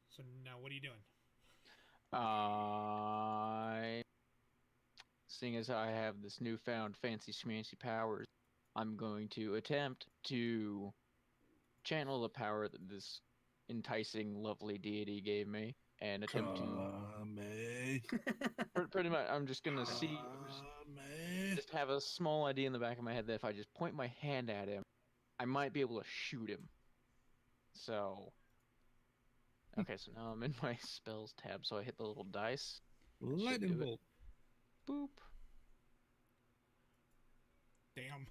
So now what are you doing? Seeing as I have this newfound fancy schmancy powers, I'm going to attempt to channel the power that this enticing, lovely deity gave me, and attempt to pretty much. I'm just gonna just have a small idea in the back of my head that if I just point my hand at him, I might be able to shoot him. So, okay, so now I'm in my spells tab, so I hit the little dice. Lightning do it. bolt. Boop. Damn.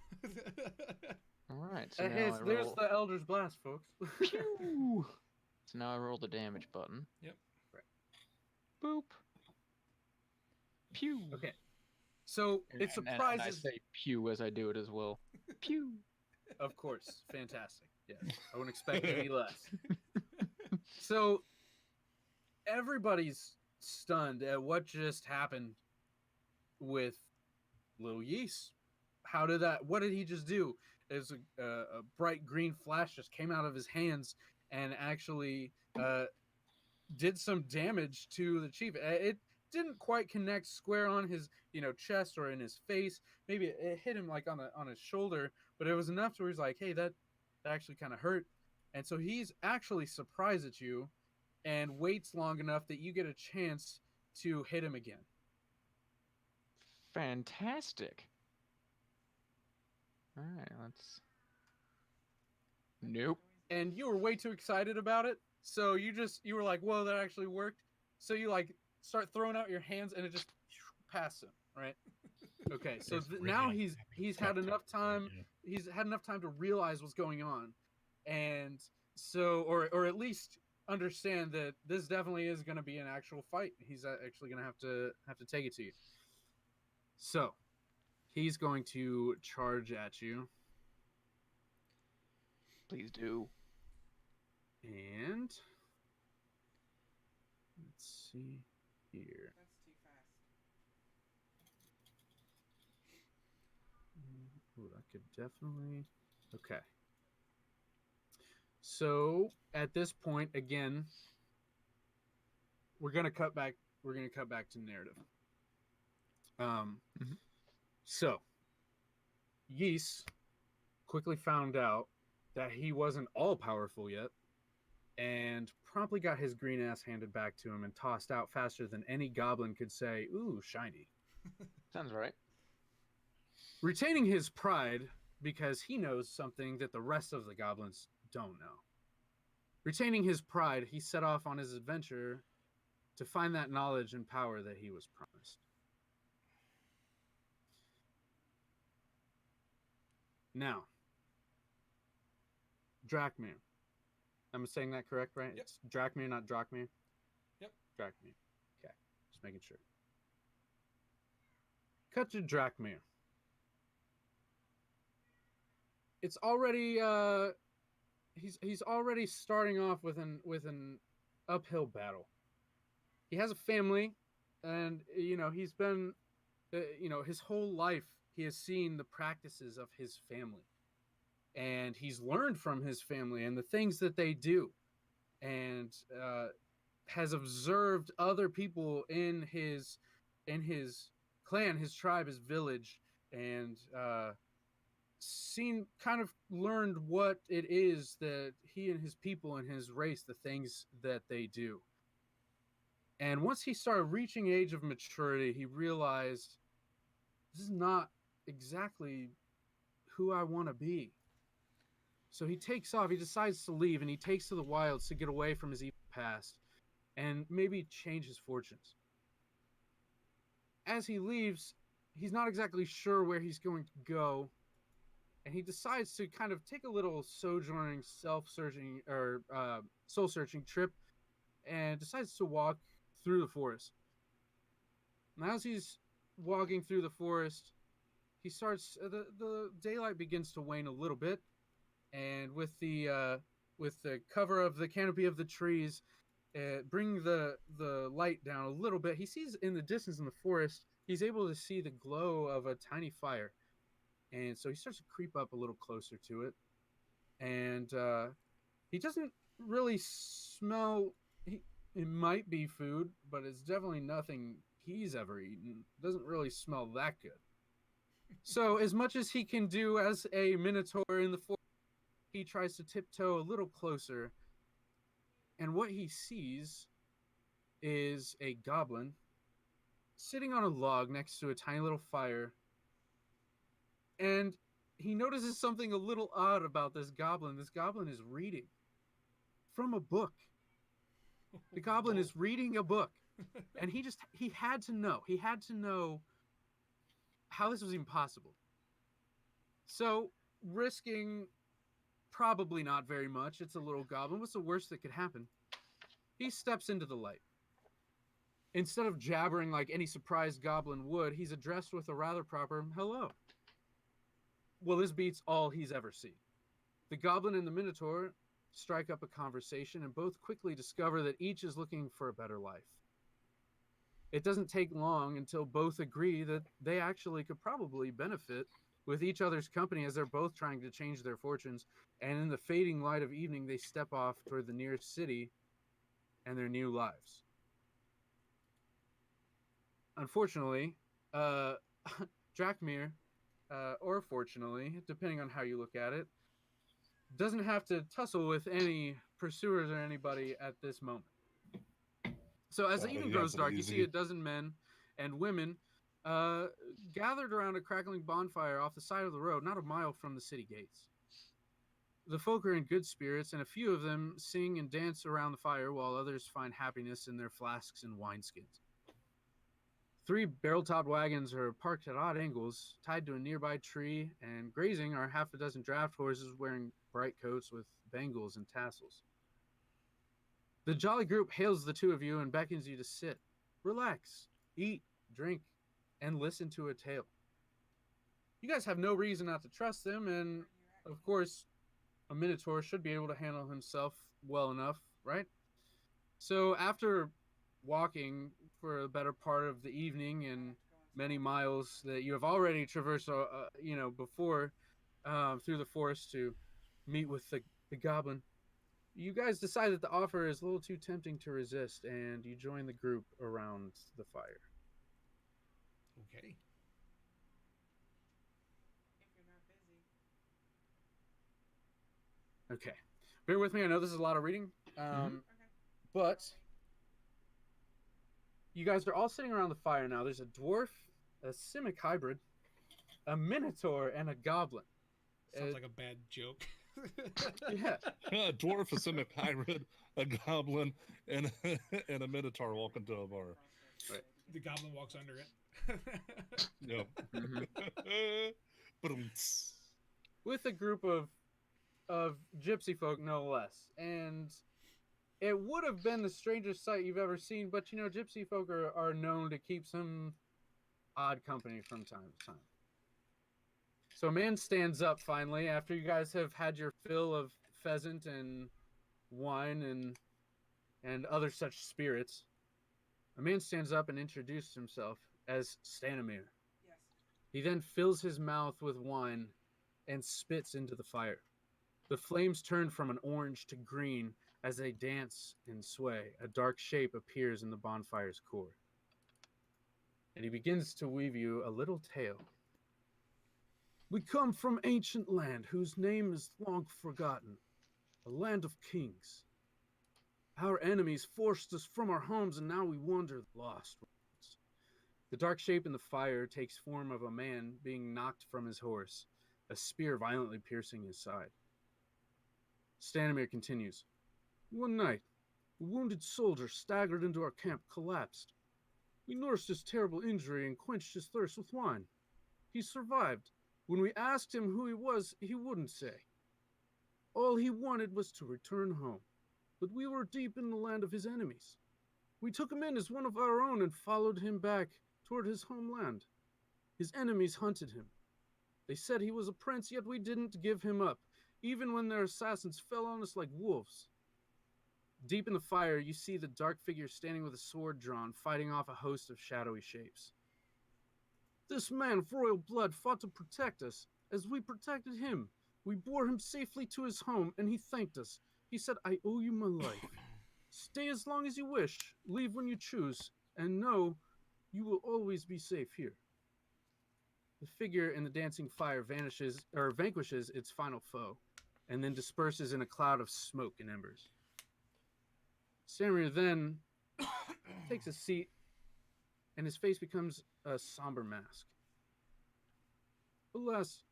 All right, so That now hits. I There's roll. the Elder's Blast, folks. Pew! So now I roll the damage button. Yep. Boop. Pew. Okay. So And, it and I surprises. say pew as I do it as well. Pew. Of course, fantastic. Yes, I wouldn't expect any less. So everybody's stunned at what just happened with Little Yeast. How did that? What did he just do? There's a bright green flash just came out of his hands and actually did some damage to the chief. It didn't quite connect square on his chest or in his face. Maybe it hit him like on his shoulder, but it was enough to where he's like, hey, that actually kind of hurt. And so he's actually surprised at you and waits long enough that you get a chance to hit him again. Fantastic. All right, let's. Nope. And you were way too excited about it, so you were like, whoa, that actually worked. So you like start throwing out your hands and it just past him, right? Okay, so There's really now unhappy he's had effect enough right time. now. He's had enough time to realize what's going on, and so or at least understand that this definitely is going to be an actual fight. He's actually going to have to take it to you. So he's going to charge at you, Please do. and let's see here. That's too fast. Ooh, I could definitely. Okay. So at this point, again, we're gonna cut back. We're gonna cut back to narrative. Mhm. So Yeast quickly found out that he wasn't all powerful yet, and promptly got his green ass handed back to him and tossed out faster than any goblin could say, "Ooh, shiny." Sounds right. Retaining his pride because he knows something that the rest of the goblins don't know. Retaining his pride, he set off on his adventure to find that knowledge and power that he was promised. Now, Drakmir. I'm saying that correct, right? Yep. It's Drakmir, not Drakmir? Yep. Drakmir. Okay, just making sure. Cut to Drakmir. It's already he's already starting off with an uphill battle. He has a family, and he's been his whole life he has seen the practices of his family, and he's learned from his family and the things that they do, and has observed other people in his clan, his tribe, his village, and seen, kind of learned what it is that he and his people and his race, the things that they do. And once he started reaching age of maturity, he realized this is not exactly who I want to be. So he takes off, he decides to leave, and he takes to the wilds to get away from his evil past and maybe change his fortunes. As he leaves, he's not exactly sure where he's going to go, and he decides to kind of take a little sojourning, self-searching, or soul-searching trip, and decides to walk through the forest. And as he's walking through the forest, he starts the daylight begins to wane a little bit, and with the cover of the canopy of the trees, bring the light down a little bit, he sees in the distance in the forest, he's able to see the glow of a tiny fire. And so he starts to creep up a little closer to it, and he doesn't really smell. It might be food, but it's definitely nothing he's ever eaten. It doesn't really smell that good. So as much as he can do as a minotaur in the forest, he tries to tiptoe a little closer, and what he sees is a goblin sitting on a log next to a tiny little fire. And he notices something a little odd about this goblin. This goblin is reading from a book. The goblin is reading a book. And he had to know. He had to know how this was even possible. So, risking probably not very much. It's a little goblin. What's the worst that could happen? He steps into the light. Instead of jabbering like any surprised goblin would, he's addressed with a rather proper hello. Well, this beats all he's ever seen. The goblin and the minotaur strike up a conversation and both quickly discover that each is looking for a better life. It doesn't take long until both agree that they actually could probably benefit with each other's company as they're both trying to change their fortunes. And in the fading light of evening, they step off toward the nearest city and their new lives. Unfortunately, Drakmir, or fortunately, depending on how you look at it, doesn't have to tussle with any pursuers or anybody at this moment. So as the evening grows dark, you see a dozen men and women gathered around a crackling bonfire off the side of the road, not a mile from the city gates. The folk are in good spirits, and a few of them sing and dance around the fire, while others find happiness in their flasks and wineskins. 3 barrel-topped wagons are parked at odd angles, tied to a nearby tree, and grazing are half a dozen draft horses wearing bright coats with bangles and tassels. The jolly group hails the two of you and beckons you to sit, relax, eat, drink, and listen to a tale. You guys have no reason not to trust them, and of course, a minotaur should be able to handle himself well enough, right? So after walking for a better part of the evening and many miles that you have already traversed, before through the forest to meet with the goblin, you guys decide that the offer is a little too tempting to resist, and you join the group around the fire. Okay. If you're not busy. Okay. Bear with me. I know this is a lot of reading. Okay. But you guys are all sitting around the fire now. There's a dwarf, a simic hybrid, a minotaur, and a goblin. Sounds like a bad joke. Yeah. A dwarf, a simic hybrid, a goblin, and and a minotaur walk into a bar. Right. The goblin walks under it. Yep. Mhm. Ba-dum-ts. With a group of gypsy folk, no less. And it would have been the strangest sight you've ever seen, but you know, gypsy folk are known to keep some odd company from time to time. So a man stands up finally after you guys have had your fill of pheasant and wine and other such spirits. A man stands up and introduces himself as Stanimir. Yes. He then fills his mouth with wine and spits into the fire. The flames turn from an orange to green as they dance and sway. A dark shape appears in the bonfire's core. And he begins to weave you a little tale. We come from ancient land whose name is long forgotten, a land of kings. Our enemies forced us from our homes, and now we wander lost. The dark shape in the fire takes form of a man being knocked from his horse, a spear violently piercing his side. Stanimir continues. One night, a wounded soldier staggered into our camp, collapsed. We nursed his terrible injury and quenched his thirst with wine. He survived. When we asked him who he was, he wouldn't say. All he wanted was to return home, but we were deep in the land of his enemies. We took him in as one of our own and followed him back toward his homeland. His enemies hunted him. They said he was a prince, yet we didn't give him up, even when their assassins fell on us like wolves. Deep in the fire, you see the dark figure standing with a sword drawn, fighting off a host of shadowy shapes. This man of royal blood fought to protect us. As we protected him, we bore him safely to his home, and he thanked us. He said, I owe you my life. Stay as long as you wish, leave when you choose, and know you will always be safe here. The figure in the dancing fire vanquishes its final foe, and then disperses in a cloud of smoke and embers. Samir then takes a seat, and his face becomes a somber mask. Alas,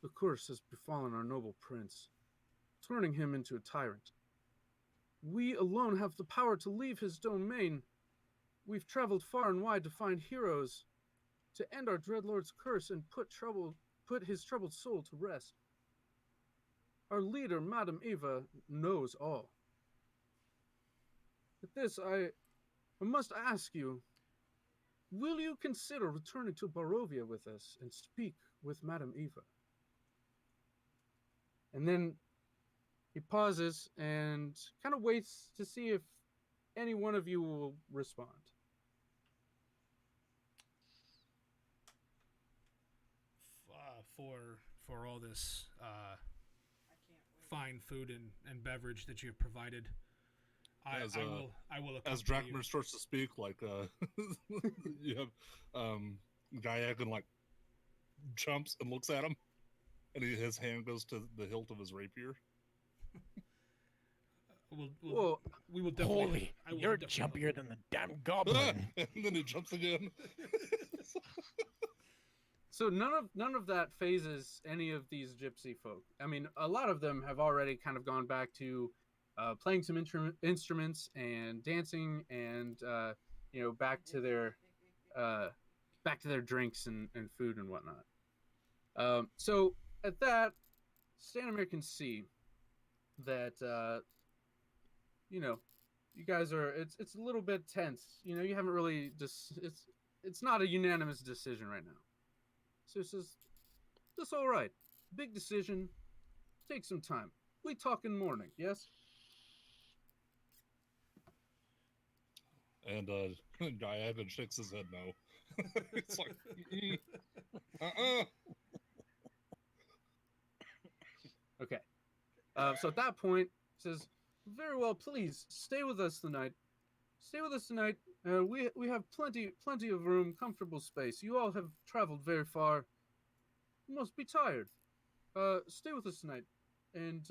the curse has befallen our noble prince, turning him into a tyrant. We alone have the power to leave his domain. We've traveled far and wide to find heroes, to end our dreadlord's curse and put trouble put his troubled soul to rest. Our leader, Madame Eva, knows all. At this, I must ask you, will you consider returning to Barovia with us and speak with Madame Eva? And then he pauses and kind of waits to see if any one of you will respond. For all this I can't wait. fine food and beverage that you have provided, I As, I will As accompany Drakmer starts to speak, like you have Gaiagan like jumps and looks at him, and his hand goes to the hilt of his rapier. Well, We will definitely. Holy, I will you're definitely jumpier than the damn goblin. And then he jumps again. so none of that phases any of these gypsy folk. I mean, a lot of them have already kind of gone back to playing some instruments and dancing, and back to their drinks and food and whatnot. So at that, Stanimir can see that you guys are it's a little bit tense. You haven't really just it's not a unanimous decision right now. So he says, "That's all right. Big decision. Take some time. We talk in morning. Yes." And Gaiagan shakes his head no. It's like, uh-uh. Okay. So at that point, he says, "Very well. Please stay with us tonight. Stay with us tonight. We have plenty of room, comfortable space. You all have traveled very far. You must be tired. Stay with us tonight, and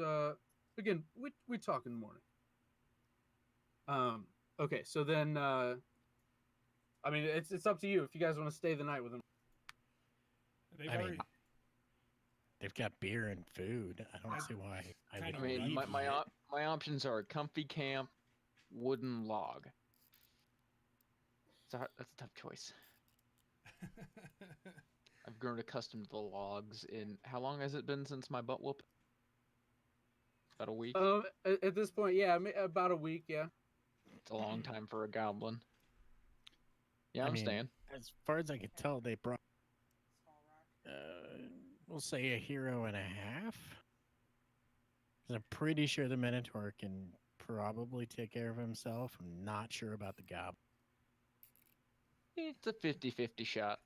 again, we talk in the morning." Okay. So then, I mean, it's up to you if you guys want to stay the night with them. They've I mean, already. They've got beer and food. I don't see why I would Kinda I mean, leave my yet. my options are comfy camp, wooden log. That's a tough choice. I've grown accustomed to the logs. In how long has it been since my butt whoop? About a week. At this point, yeah, about a week, yeah. It's a long time for a goblin. Yeah, I I'm mean, staying. as far as I can tell, they brought, Skull Rock. we'll say a hero and a half. 'Cause I'm pretty sure the Minotaur can probably take care of himself. I'm not sure about the goblin. It's a 50-50 shot.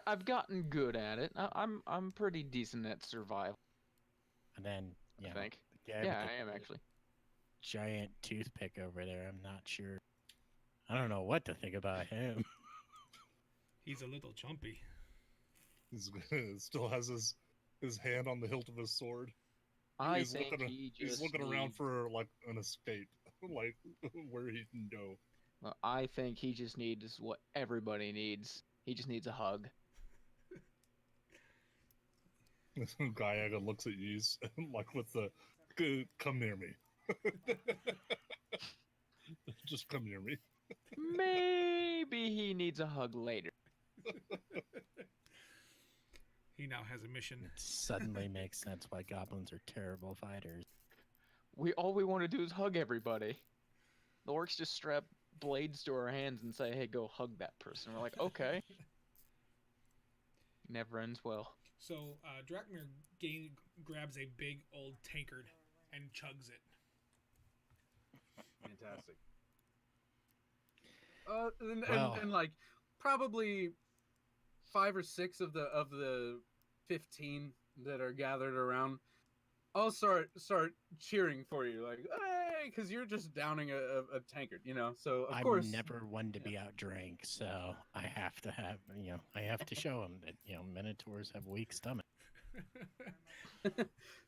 I've gotten good at it. I'm pretty decent at survival. And then, I think. the guy Yeah, with I the am actually. giant toothpick over there, I'm not sure. I don't know what to think about him. He's a little chumpy. He's still has his hand on the hilt of his sword. I He's think looking, he he's just looking around needs- for like an escape, like where he can go. I think he just needs what everybody needs. He just needs a hug. Gaiaga looks at you like with the come near me. Just come near me. Maybe he needs a hug later. He now has a mission. It suddenly makes sense why goblins are terrible fighters. All we want to do is hug everybody. The orcs just strap blades to our hands and say, "Hey, go hug that person." We're like, "Okay." Never ends well. So Drakmir grabs a big old tankard and chugs it. Fantastic. Well- And like probably 5 or 6 of the 15 that are gathered around, I'll start cheering for you, like, hey, because you're just downing a tankard, So of I'm course, never one to be outdrank, so I have to have, I have to show them that, Minotaurs have weak stomachs.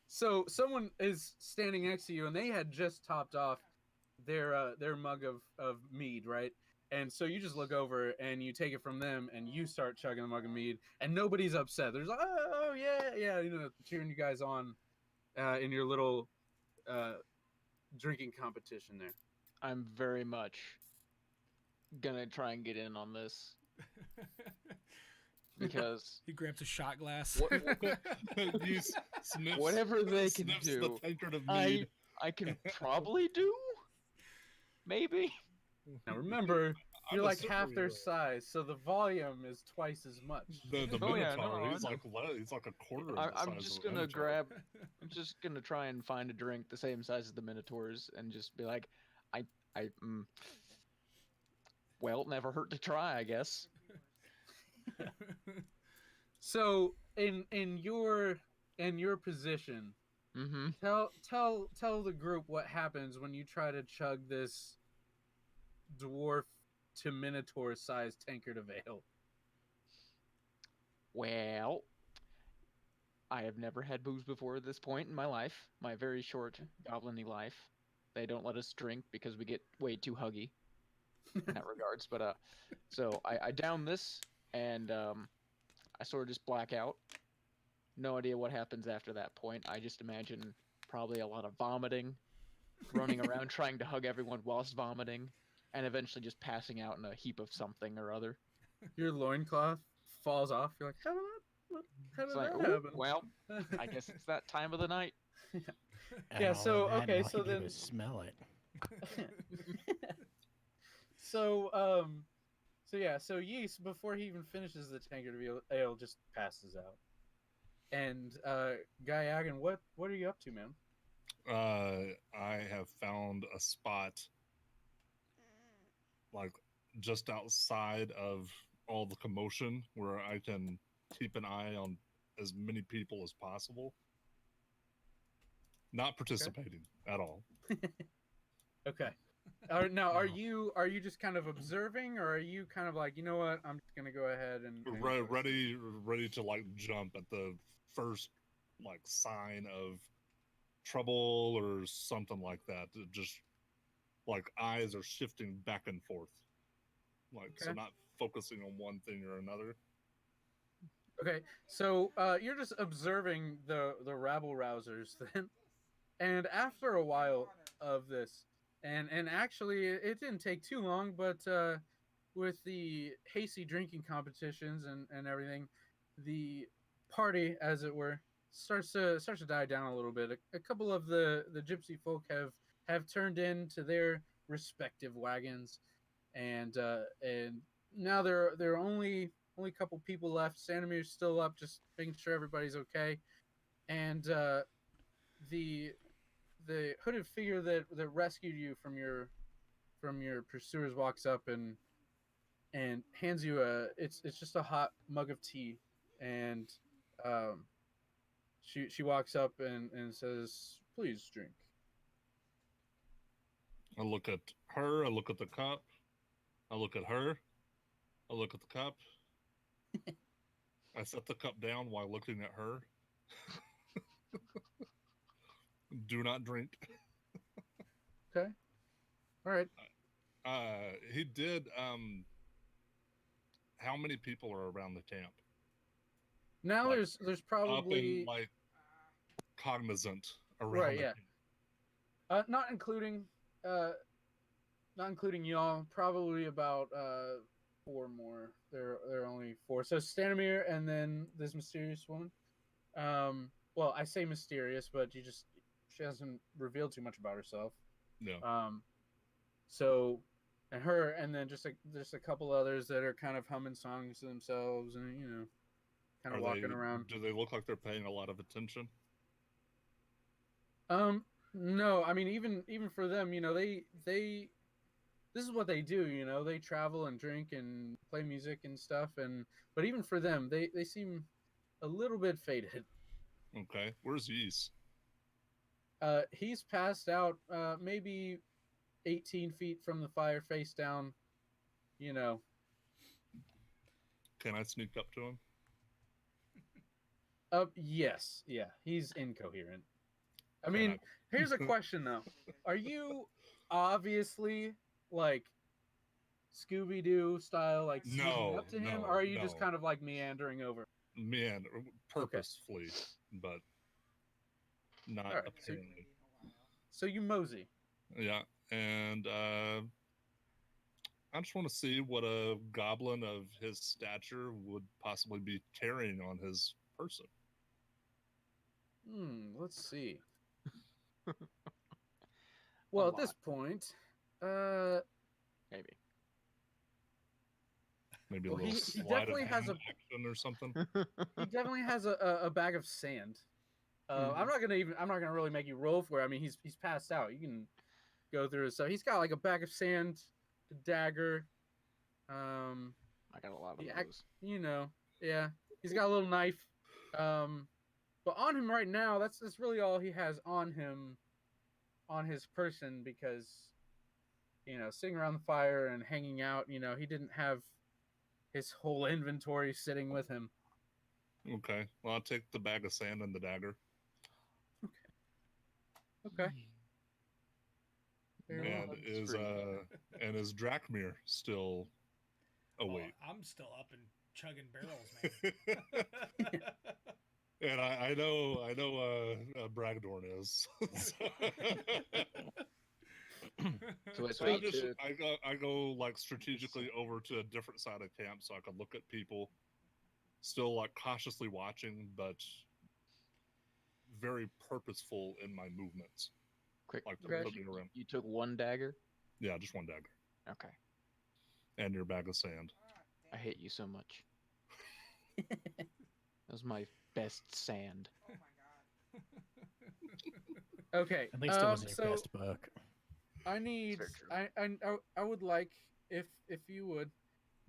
so someone is standing next to you, and they had just topped off their mug of mead, right? And so you just look over and you take it from them, and you start chugging the mug of mead, and nobody's upset. There's like, oh yeah, cheering you guys on in your little drinking competition there. I'm very much gonna try and get in on this. because He grabs a shot glass. What- Yeast sniffs, whatever they can sniffs do, the tankard of mead. I can probably do. Maybe. Now remember, I'm you're a like half their superhero. size, so the volume is twice as much. The Oh, yeah, Minotaur, no, I he's know. like a quarter of the I'm size just of a gonna Minotaur. grab. I'm just gonna try and find a drink the same size as the Minotaurs and just be like, I. Well, never hurt to try, I guess. So in your position, Mm-hmm. tell the group what happens when you try to chug this dwarf to minotaur sized tankard of ale. Well, I have never had booze before this point in my life, my very short goblin-y life. They don't let us drink because we get way too huggy in that regards. But so I down this and I sort of just black out. No idea what happens after that point. I just imagine probably a lot of vomiting, running around trying to hug everyone whilst vomiting, and eventually just passing out in a heap of something or other. Your loincloth falls off. You're like, how It's did like, that "Ooh, happen? well, I guess it's that time of the night." And Yeah, all of so, that, okay, and all so you did then- was smell it. So Yeast, before he even finishes the tankard of ale, just passes out. And Gaiagan, what are you up to, man? I have found a spot like just outside of all the commotion where I can keep an eye on as many people as possible. Not participating at all. Okay. Are you just kind of observing, or are you kind of like, you know what, I'm just gonna go ahead and go see? Ready to like jump at the first like sign of trouble or something like that. It just like eyes are shifting back and forth. Like so Okay. not focusing on one thing or another. Okay, so you're just observing the rabble rousers then, and after a while of this, and actually it didn't take too long, but with the hasty drinking competitions and everything, the party, as it were, starts to die down a little bit. A couple of the gypsy folk have turned into their respective wagons, and now there are only a couple people left. Sandomir's still up, just making sure everybody's okay, and the hooded figure that rescued you from your pursuers walks up and hands you it's just a hot mug of tea, and um, she walks up and says, "Please drink." I look at her, I look at the cup, I look at her, I look at the cup. I set the cup down while looking at her. Do not drink. Okay, all right. He did how many people are around the camp? Now Like, there's Up probably and like cognizant around Right, the yeah. camp. Not including y'all, probably about four more. There are only four. So Stanimir and then this mysterious woman. Well, I say mysterious, but she hasn't revealed too much about herself. No. So and her, and then just a couple others that are kind of humming songs to themselves, and kind of walking around. Do they look like they're paying a lot of attention? No, I mean even for them, they this is what they do, they travel and drink and play music and stuff, but even for them, they seem a little bit faded. Okay. Where's Yeast? He's passed out, maybe 18 feet from the fire, face down, Can I sneak up to him? Yes, yeah, he's incoherent. I Can mean, I- here's a question though. Are you obviously like Scooby-Doo style, like sneaking No, up to him, no, or are you just no. kind of like meandering over? Man, purposefully, but not All right, apparently. So you mosey. Yeah, and I just want to see what a goblin of his stature would possibly be carrying on his person. Let's see. Well, at this lot. point, Maybe. Maybe a Well, little he sleight of definitely has hand action or something. he definitely has a bag of sand. Mhm. I'm not gonna really make you roll for it. I mean, he's passed out. You can go through his stuff. He's got like a bag of sand, a dagger. I got a lot of He those. you know, yeah. He's got a little knife. But on him right now, that's really all he has on him, on his person, because sitting around the fire and hanging out, he didn't have his whole inventory sitting with him. Okay. Well, I'll take the bag of sand and the dagger. Okay. Very well. And is Drakmir still awake? Well, I'm still up and chugging barrels, man. And I know Bragdorn is. So wait, so So he took, I go like strategically over to a different side of camp so I can look at people, still like cautiously watching, but very purposeful in my movements. quick. Like Okay. looking around. You took one dagger. Yeah, just one dagger Okay. and your bag of sand. I hate you so much. That was my best sand. Oh my god. Okay. At least it wasn't your So best book. I need Very true. I would like if you would,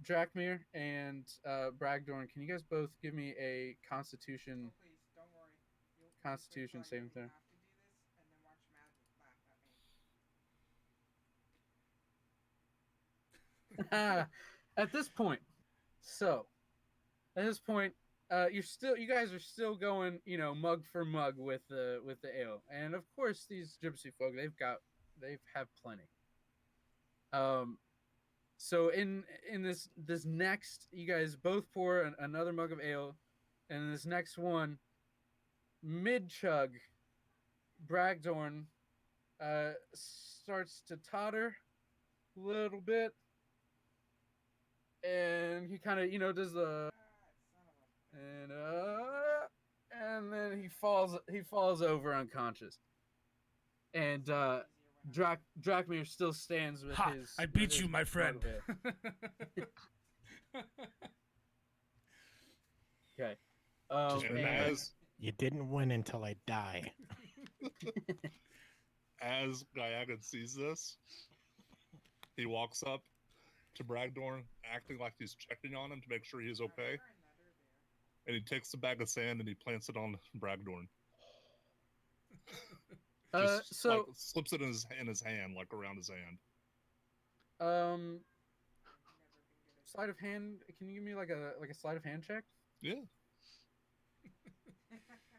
Drakmir and Bragdorn, can you guys both give me a Constitution? Oh, please, don't worry. You'll Constitution wait till I saving really throw. have to do this, and then watch Mad laugh at me. At this point, you guys are still going, mug for mug with the ale, and of course these gypsy folk, they have plenty. So in this next, you guys both pour another mug of ale, and in this next one, mid chug, Bragdorn starts to totter a little bit, and he kind of does the Son of a. and then he falls over unconscious, and Easier when I'm- Drakmir still stands with Ha! his. I with beat his you, my mug friend. of ale. Okay. Just And remember, as you didn't win until I die. as Gyagan sees this, he walks up to Bragdorn, acting like he's checking on him to make sure he's okay. And he takes the bag of sand and he plants it on Bragdorn. Just So like slips it in his hand, like around his hand. Sleight of hand. Can you give me like a sleight of hand check? Yeah.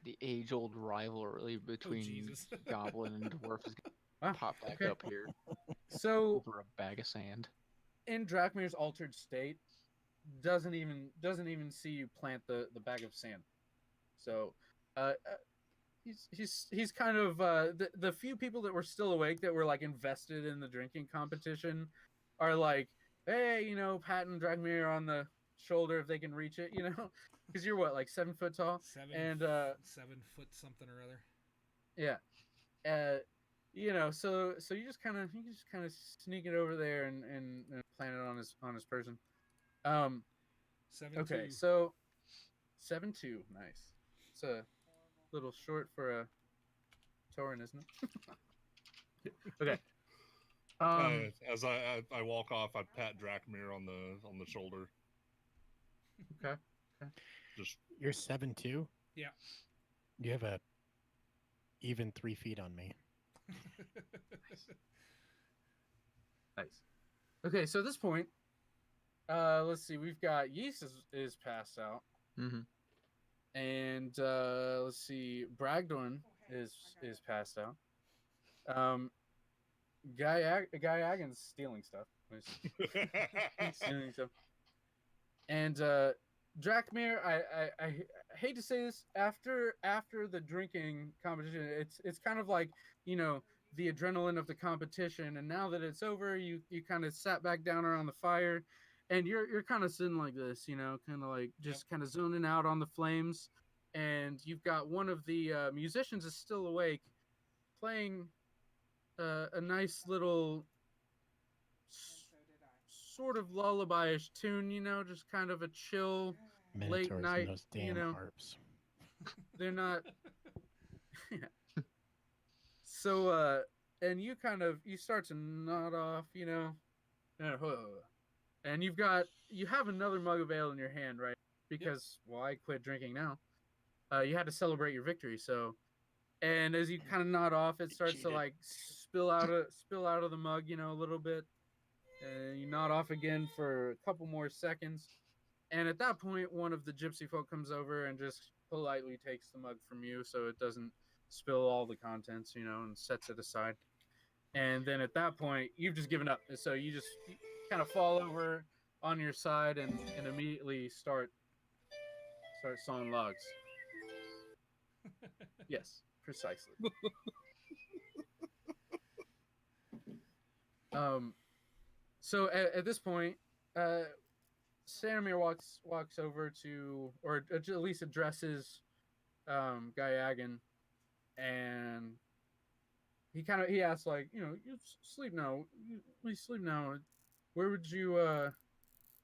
The age-old rivalry between Jesus. goblin and dwarf is Wow. gonna pop back Okay. up here So over a bag of sand. in Drakmir's altered state, doesn't even see you plant the bag of sand. So, he's kind of the few people that were still awake that were like invested in the drinking competition are like, hey, patting Drakmir on the shoulder if they can reach it, because you're what, like 7 foot tall, and 7 foot something or other. yeah, so you just kind of sneak it over there and plant it on his person. 7 Okay, 2. so 7-2, nice. It's a little short for a Tauren, isn't it? Okay. As I walk off, I pat Drakmir on the shoulder. Okay. Just You're 7'2"? Yeah. You have a even 3 feet on me. Nice. Okay, so at this point, let's see, we've got Yeast is passed out, Mm-hmm. and let's see, Bragdorn is passed out. Gyagan's stealing stuff. He's stealing stuff. And Drakmir, I hate to say this, after the drinking competition, it's kind of like the adrenaline of the competition, and now that it's over, you kind of sat back down around the fire, and you're kind of sitting like this, kind of like just kind of zoning out on the flames, and you've got one of the musicians is still awake, playing a nice little And so did I. sort of lullaby-ish tune, just kind of a chill late Minotaurs night, and those damn harps. they're not. So and you start to nod off, and you have another mug of ale in your hand, right? Because well, I quit drinking now. You had to celebrate your victory, so and as you kind of nod off, it starts to cheated. like spill out of the mug, a little bit, and you nod off again for a couple more seconds, and at that point, one of the gypsy folk comes over and just politely takes the mug from you, so it doesn't spill all the contents, and sets it aside. And then at that point, you've just given up, so you kind of fall over on your side and immediately start sawing logs. Yes, precisely. um, so at this point, Stanimir walks over to, or at least addresses Gaiagan, and he asks, like, you sleep now. We sleep now. Where would you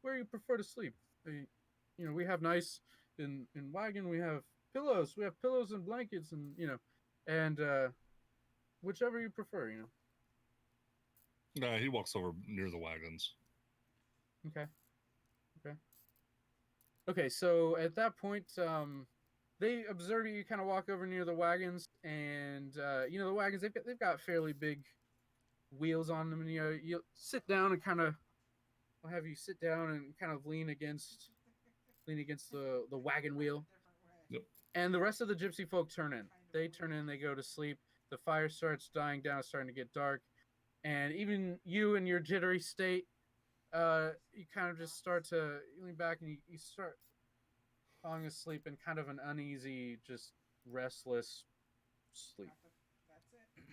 where you prefer to sleep? We have nice in wagon. We have pillows. We have pillows and blankets, and whichever you prefer. Nah, he walks over near the wagons. Okay. Okay. So at that point, they observe you. You kind of walk over near the wagons, and the wagons they've got fairly big wheels on them, and you sit down and kind of. I'll have you sit down and kind of lean against the wagon wheel. Yep. And the rest of the gypsy folk turn in. They turn in, they go to sleep. The fire starts dying down, it's starting to get dark. And even you in your jittery state, you kind of just start to lean back and you start falling asleep in kind of an uneasy, just restless sleep. That's it.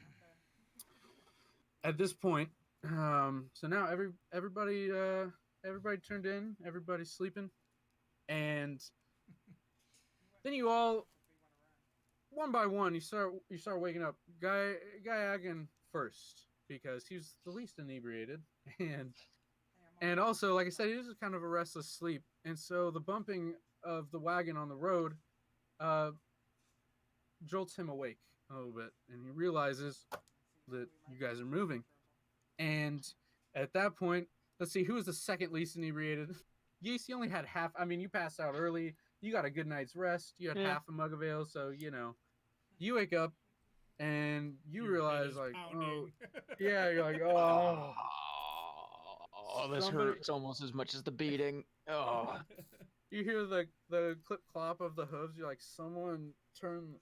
At this point, so now everybody turned in, everybody's sleeping, and then you all one by one you start waking up. Gaiagan first because he's the least inebriated, and also, like I said, he was kind of a restless sleep, and so the bumping of the wagon on the road jolts him awake a little bit, and he realizes that you guys are moving. And at that point, let's see, who was the second least inebriated? Yeast, you only had half. I mean, you passed out early. You got a good night's rest. You had half a mug of ale, so you wake up and you Your head realize, is like, pounding. yeah, you're like, oh, This somebody- hurts almost as much as the beating. Oh, You hear the clip clop of the hooves. You're like, someone turn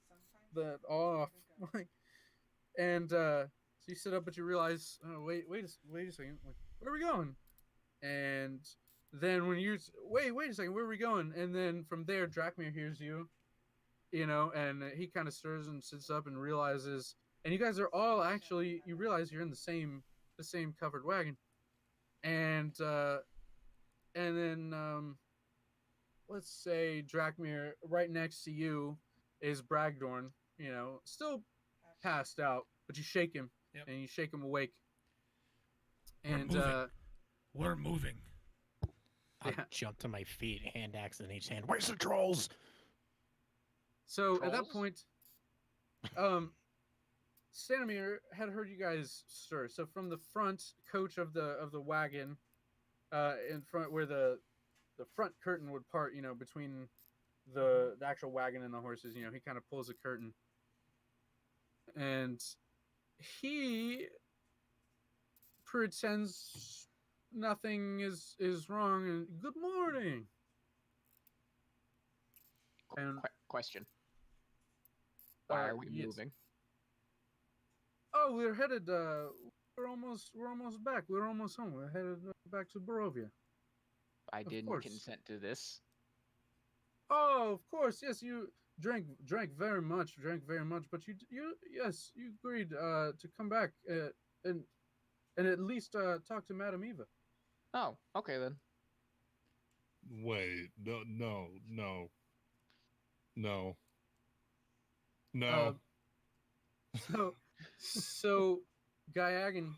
that off, like, and so you sit up, but you realize, oh, wait a second, like, where are we going? And then when you wait a second, where are we going? And then from there, Drakmir hears you, and he kind of stirs and sits up and realizes, and you guys are all actually, you realize you're in the same covered wagon, and then let's say Drakmir, right next to you is Bragdorn, still passed out, but you shake him, and you shake him awake. And We're moving. I jump to my feet, hand axe in each hand. Where's the trolls? So at that Trolls? point, Stanimir had heard you guys stir. So from the front coach of the wagon, in front where the front curtain would part, between the actual wagon and the horses, he kind of pulls a curtain, and he pretends nothing is wrong, and good morning. And question. Why are we yes. moving? Oh, we're headed. We're almost back. We're almost home. We're headed back to Barovia. I Of didn't course. consent to this. Oh, of course. Yes, drank very much, but yes, you agreed to come back and at least talk to Madame Eva. Oh, okay then. Wait, no, no, no, no, Uh, no. so Gaiagan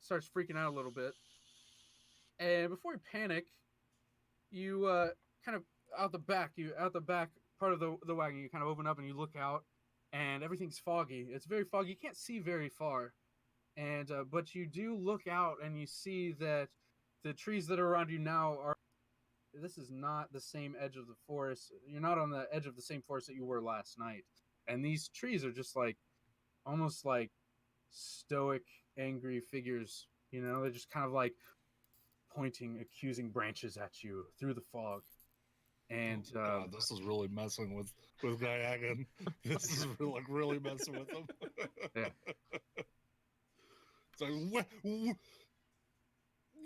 starts freaking out a little bit, and before you panic, you kind of out the back part of the wagon, you kind of open up and you look out, and everything's foggy. It's very foggy. You can't see very far, and but you do look out and you see that the trees that are around you now are. This is not the same edge of the forest. You're not on the edge of the same forest that you were last night, and these trees are just like almost like stoic, angry figures. You know, they're just kind of like pointing accusing branches at you through the fog. And Oh, God, this is really messing with Gaiagan. This is really messing with him. Yeah. It's like,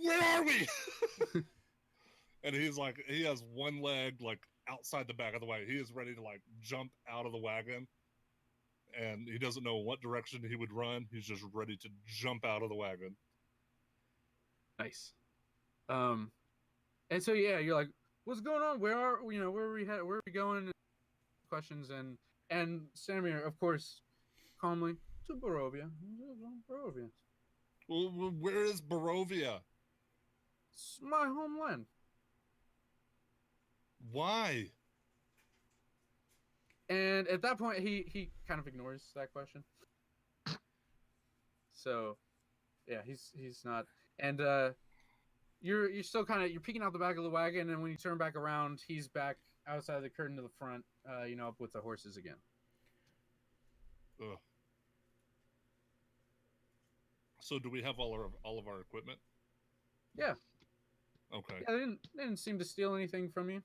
where are we? And he's like, he has one leg like outside the back of the wagon. He is ready to like jump out of the wagon, and he doesn't know what direction he would run. He's just ready to jump out of the wagon. nice. And so yeah, you're like, what's going on? Where are where are we headed? Where are we going? Questions and Samir, of course, calmly to Barovia. Barovia. Well, where is Barovia? It's my homeland. Why? And at that point, he kind of ignores that question. So, yeah, he's not. And you're still kind of you're peeking out the back of the wagon, and when you turn back around, he's back outside the curtain to the front. Up with the horses again. Ugh. So do we have all of our equipment? Yeah. Okay. Yeah, they didn't seem to steal anything from you.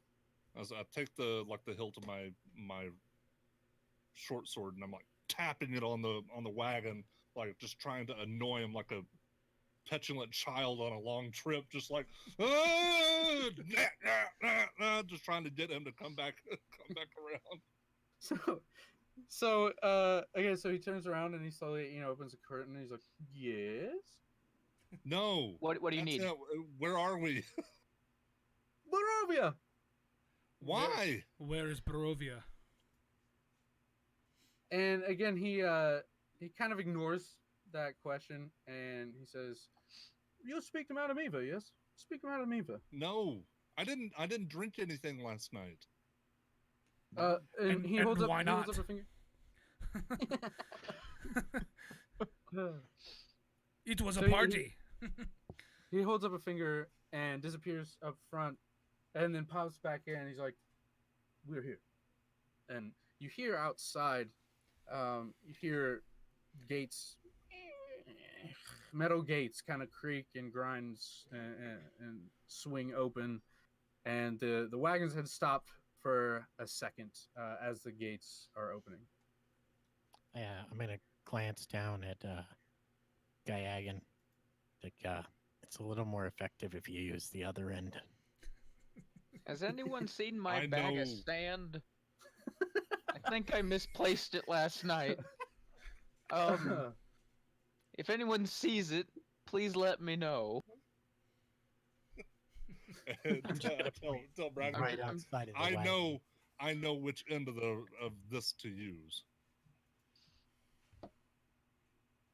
As I take the hilt of my short sword and I'm like tapping it on the wagon, like just trying to annoy him like a petulant child on a long trip, just like just trying to get him to come back around. Again, so he turns around and he slowly opens the curtain and he's like, yes. No. What do you need? Where are we? Barovia. Why? Where is Barovia? And again, he kind of ignores that question and he says, "You'll speak to Madame Eva, yes? Speak to Madame Eva." No, I didn't drink anything last night. And he holds up. why He not? holds up a finger. It was So a party. He holds up a finger and disappears up front, and then pops back in. And he's like, "We're here," and you hear outside. You hear gates, metal gates, kind of creak and grinds and swing open, and the wagons had stopped for a second as the gates are opening. Yeah, I'm gonna glance down at Gaiagan. Like, it's a little more effective if you use the other end. Has anyone seen my I bag know. of sand? I think I misplaced it last night. If anyone sees it, please let me know. And, I'm just gonna tell point Bragg, right outside of the I wagon. know which end of this to use.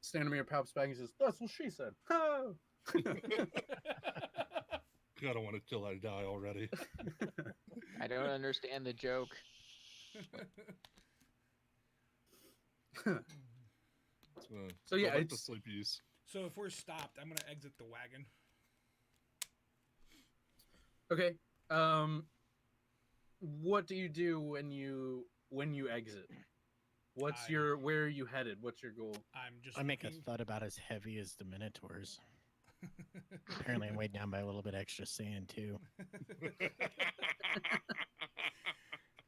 Stanimir pops back and says, "That's what she said." Oh. God, I want to kill that guy already. I don't understand the joke. So yeah, I like the it's sleepies. So if we're stopped, I'm gonna exit the wagon. okay. What do you do when you exit? What's where are you headed? What's your goal? I'm just. I make a looking- thud about as heavy as the Minotaurs. Apparently, I'm weighed down by a little bit extra sand too.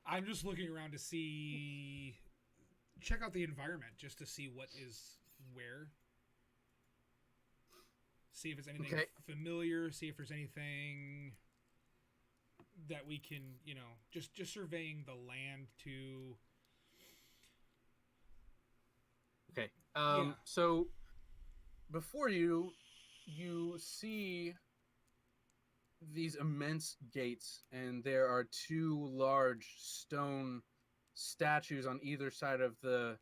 I'm just looking around to see, check out the environment just to see what is where. See if it's anything Okay. familiar. See if there's anything that we can, just surveying the land to. Okay. Yeah. So before you, you see these immense gates, and there are two large stone statues on either side of the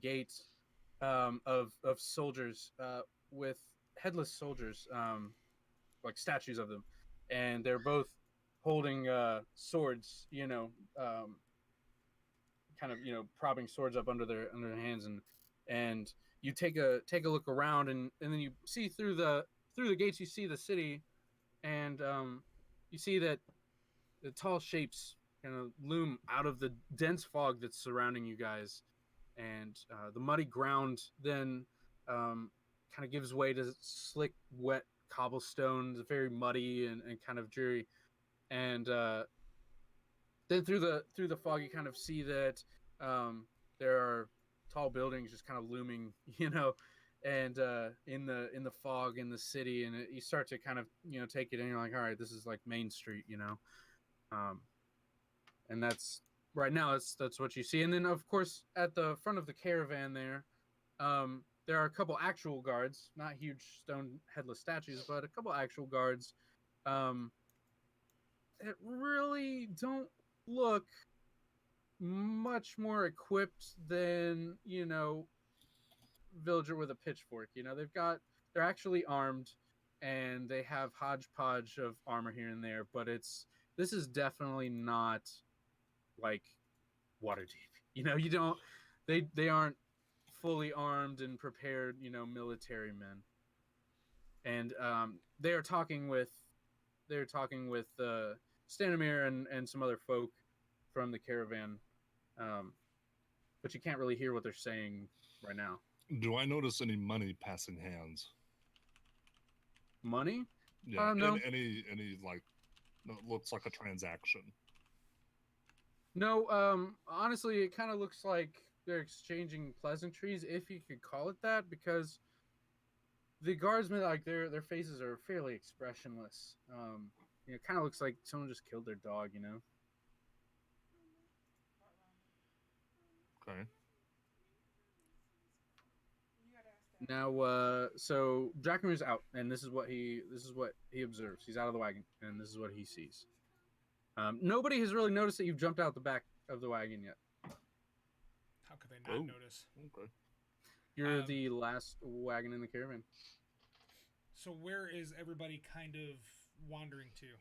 gates, of soldiers, with headless soldiers, like statues of them, and they're both holding swords, kind of propping swords up under their hands, and you take a look around, and then you see through the gates, you see the city, and you see that the tall shapes kind of loom out of the dense fog that's surrounding you guys, and the muddy ground then kind of gives way to slick, wet cobblestones, very muddy and kind of dreary, and then through the fog, you kind of see that there are tall buildings just kind of looming, and in the fog in the city, and you start to kind of take it in. You're like, all right, this is like Main Street, um, and that's right now. That's what you see, and then of course at the front of the caravan there are a couple actual guards, not huge stone headless statues, but a couple actual guards that really don't look much more equipped than villager with a pitchfork. They're actually armed, and they have hodgepodge of armor here and there, but this is definitely not like Waterdeep. You don't they aren't fully armed and prepared, military men. And they're talking with Stanimir and some other folk from the caravan, but you can't really hear what they're saying right now. Do I notice any money passing hands? Money? Yeah. No. Any like, looks like a transaction. No. Honestly, it kind of looks like they're exchanging pleasantries, if you could call it that, because the guardsmen, like their faces are fairly expressionless. It kind of looks like someone just killed their dog. Okay. You gotta ask that. Now, so Dracomir's out, and this is what he observes. He's out of the wagon, and this is what he sees. Nobody has really noticed that you've jumped out the back of the wagon yet. How could they not Oh. notice? Okay. You're the last wagon in the caravan. So where is everybody kind of wandering to?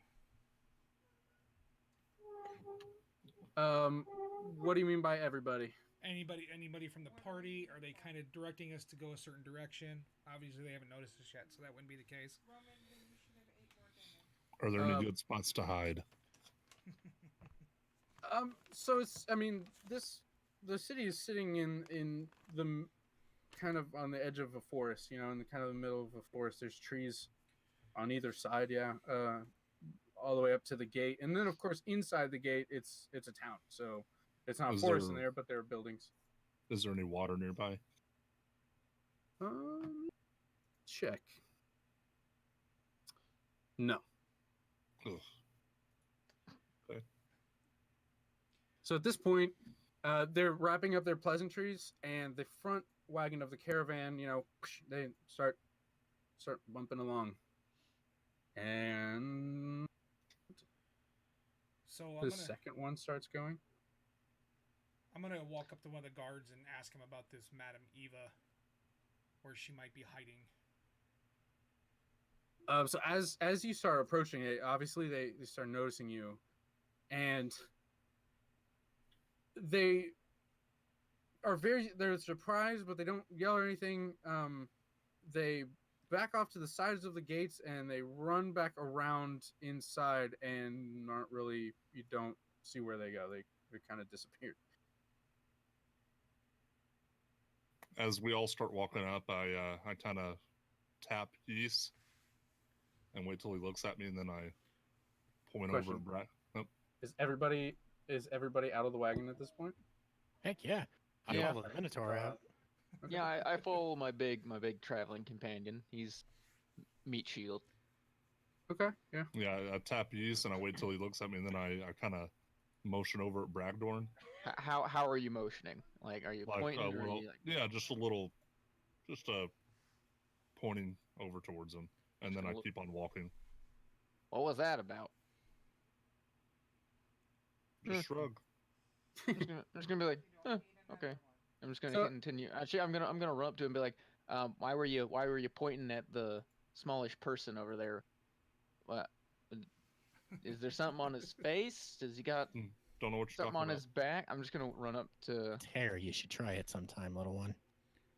What do you mean by everybody? Anybody from the party? Are they kind of directing us to go a certain direction? Obviously, they haven't noticed us yet, so that wouldn't be the case. Roman, then you should have ate more dinner. Are there any good spots to hide? So the city is sitting in the kind of on the edge of a forest, in the kind of the middle of a forest. There's trees on either side, all the way up to the gate, and then of course inside the gate, it's a town. So it's not a forest in there, but there are buildings. Is there any water nearby? Check. No. Ugh. Okay. So at this point, they're wrapping up their pleasantries, and the front wagon of the caravan, they start bumping along, and So the second one starts going. I'm gonna walk up to one of the guards and ask him about this Madame Eva, where she might be hiding. So as you start approaching it, obviously they start noticing you, and they're surprised, but they don't yell or anything. They back off to the sides of the gates, and they run back around inside, and you don't see where they go. They kind of disappeared. As we all start walking up, I kind of tap Yeast and wait till he looks at me, and then I point over and Brett. Nope. Is everybody out of the wagon at this point? Heck yeah. I Yeah. follow the Minotaur out. Okay. Yeah, I follow my big traveling companion. He's meat shield. Okay, yeah. Yeah, I tap Yeast and I wait till he looks at me, and then I kind of motion over at Bragdorn, How are you motioning? Like, are you like a pointing or are little, you like yeah, just a little, just pointing over towards him, and just then gonna I look? keep on walking. What was that about? Just shrug. I'm just gonna be like, You don't huh, need another okay. one. I'm just gonna So- continue. Actually, I'm gonna run up to him and be like, why were you pointing at the smallish person over there? What? Is there something on his face? Does he got Don't know what you're something talking on about. his back? I'm just gonna run up to. Terry, you should try it sometime, little one.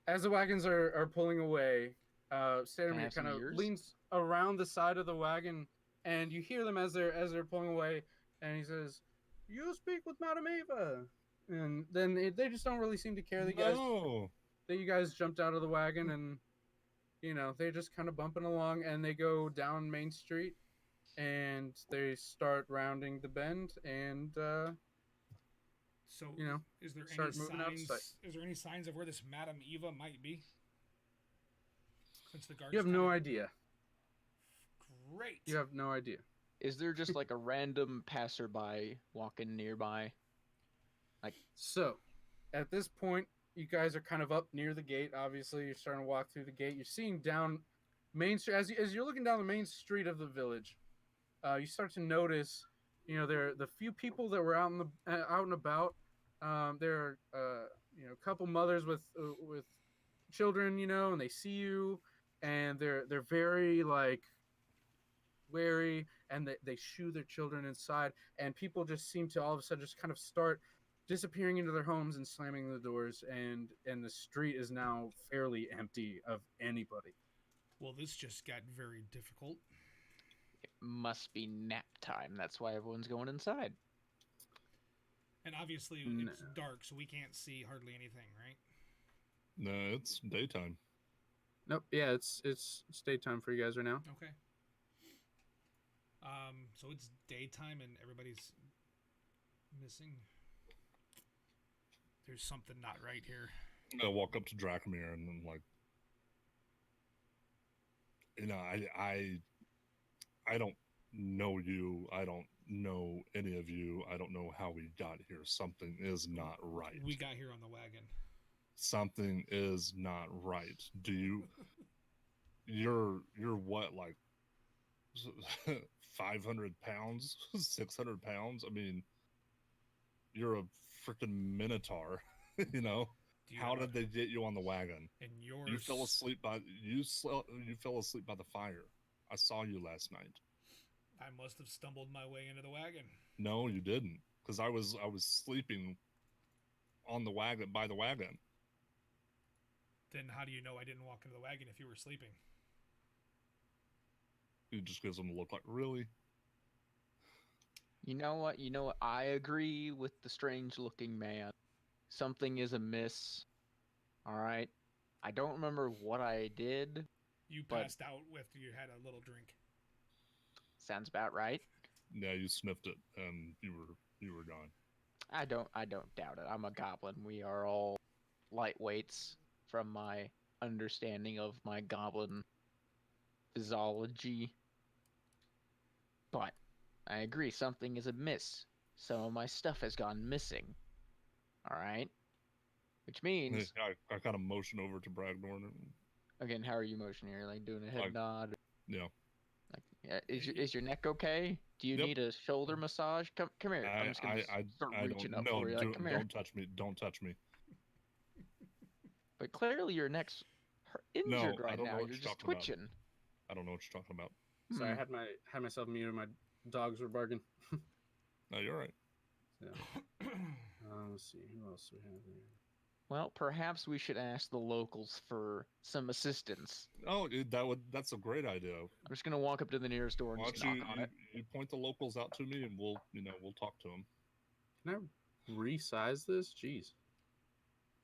As the wagons are pulling away, Can I Stanimir have some kind of ears? leans around the side of the wagon, and you hear them as they're pulling away, and he says, "You speak with Madame Eva," and then they just don't really seem to care that No. you guys jumped out of the wagon, and they're just kind of bumping along, and they go down Main Street, and they start rounding the bend, and So, you know, is there any start moving out of signs? sight. Is there any signs of where this Madame Eva might be? Since the guards you have no kinda- idea. Great. You have no idea. Is there just like a random passerby walking nearby? So, at this point, you guys are kind of up near the gate. Obviously, you're starting to walk through the gate. You're seeing down Main Street as you're looking down the main street of the village. You start to notice, there are the few people that were out and about. There are a couple mothers with children, and they see you, and they're very like wary, and they shoo their children inside, and people just seem to all of a sudden just kind of start disappearing into their homes and slamming the doors, and the street is now fairly empty of anybody. Well, this just got very difficult. It must be nap time. That's why everyone's going inside. And obviously, No. it's dark, so we can't see hardly anything, right? No, it's daytime. Nope. Yeah, it's daytime for you guys right now. Okay. So it's daytime and everybody's missing. There's something not right here. I walk up to Dracomir and I'm like, I don't know you. I don't know any of you. I don't know how we got here. Something is not right. We got here on the wagon. Something is not right. You're what, like 500 pounds, 600 pounds? I mean, you're a freaking minotaur, Do you How have did they get you on the wagon? And yours. You fell asleep by you fell asleep by the fire. I saw you last night. I must have stumbled my way into the wagon. No, you didn't, because I was sleeping on the wagon by the wagon. Then how do you know I didn't walk into the wagon if you were sleeping? He just gives them a look like, really? You know what? I agree with the strange-looking man. Something is amiss. All right. I don't remember what I did. You But- passed out after you had a little drink. Sounds about right. Yeah, you sniffed it and you were gone. I don't doubt it. I'm a goblin. We are all lightweights from my understanding of my goblin physiology. But I agree, something is amiss. Some of my stuff has gone missing. All right? Which means, I kind of motion over to Bragdorn. again, how are you motioning? You're like doing a head Like- nod. Yeah. Like, is your neck okay? Do you Yep. need a shoulder massage? Come here. I'm just gonna start I reaching don't, up no, for you. Like, come here. don't touch me. Don't touch me. But clearly your neck's No, injured I right don't know now. what You're you're just talking about. twitching. I don't know what you're talking about. Sorry, I Hmm. had myself muted. My dogs were barking. No, you're right. Let's see who else we have here. Well, perhaps we should ask the locals for some assistance. Oh, that's a great idea. I'm just gonna walk up to the nearest door and Why just don't knock on it. you point the locals out to me, and we'll talk to them. Can I resize this? Jeez.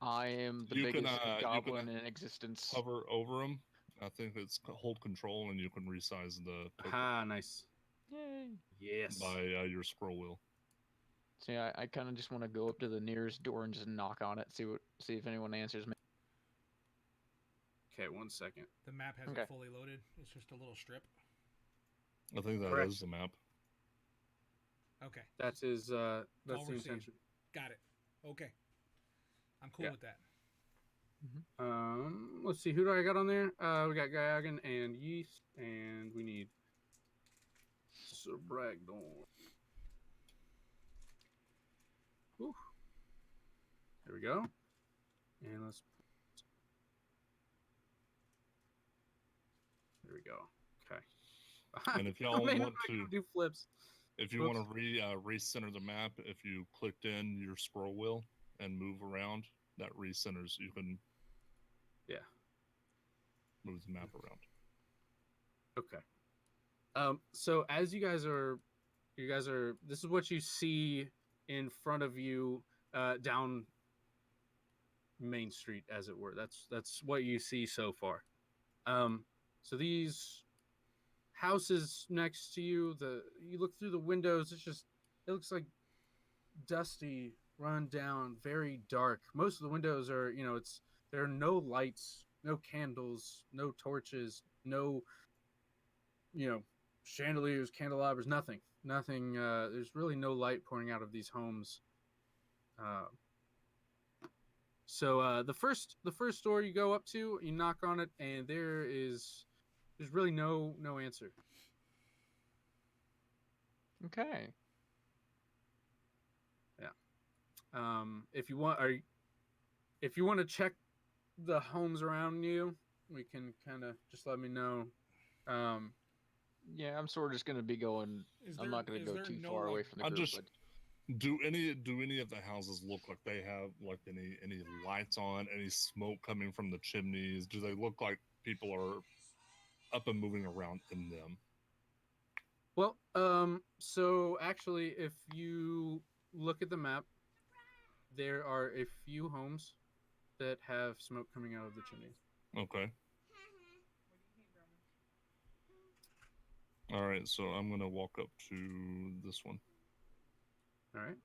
I am the You can, biggest you can, goblin in existence. Hover over them. I think it's hold control, and you can resize the token Ah, nice. Yay! Yes. by your scroll wheel. So yeah, I kind of just want to go up to the nearest door and just knock on it, see if anyone answers me. Okay, 1 second. The map hasn't Okay. fully loaded. It's just a little strip. I think that is Correct. the map. Okay, That's his. all That's the we're seeing. intention. Got it. Okay, I'm cool Yeah. with that. Let's see. Who do I got on there? We got Gaiagan and Yeast, and we need Bragdorn. Whew. There we go. And let's. There we go. Okay. And if y'all Man, want I to, can do flips. if you Whoops. want to recenter the map, if you clicked in your scroll wheel and move around, that recenters. You can Yeah. move the map around. Okay. So as you guys are, this is what you see in front of you, down Main Street, as it were. That's what you see so far. So these houses next to you, you look through the windows. It looks like dusty, run down, very dark. Most of the windows are, there are no lights, no candles, no torches, no, chandeliers, candelabras, nothing. There's really no light pouring out of these homes. So the first door you go up to, you knock on it, and there's really no answer. Okay. If you want to check the homes around you, we can kind of just let me know. Yeah, I'm sort of just gonna be going. I'm not gonna go too far away from the I group. just- But Do any of the houses look like they have like any lights on, any smoke coming from the chimneys? Do they look like people are up and moving around in them? Well, so actually, if you look at the map, there are a few homes that have smoke coming out of the chimneys. Okay. What do you need, Roman? All right, so I'm gonna walk up to this one. All right.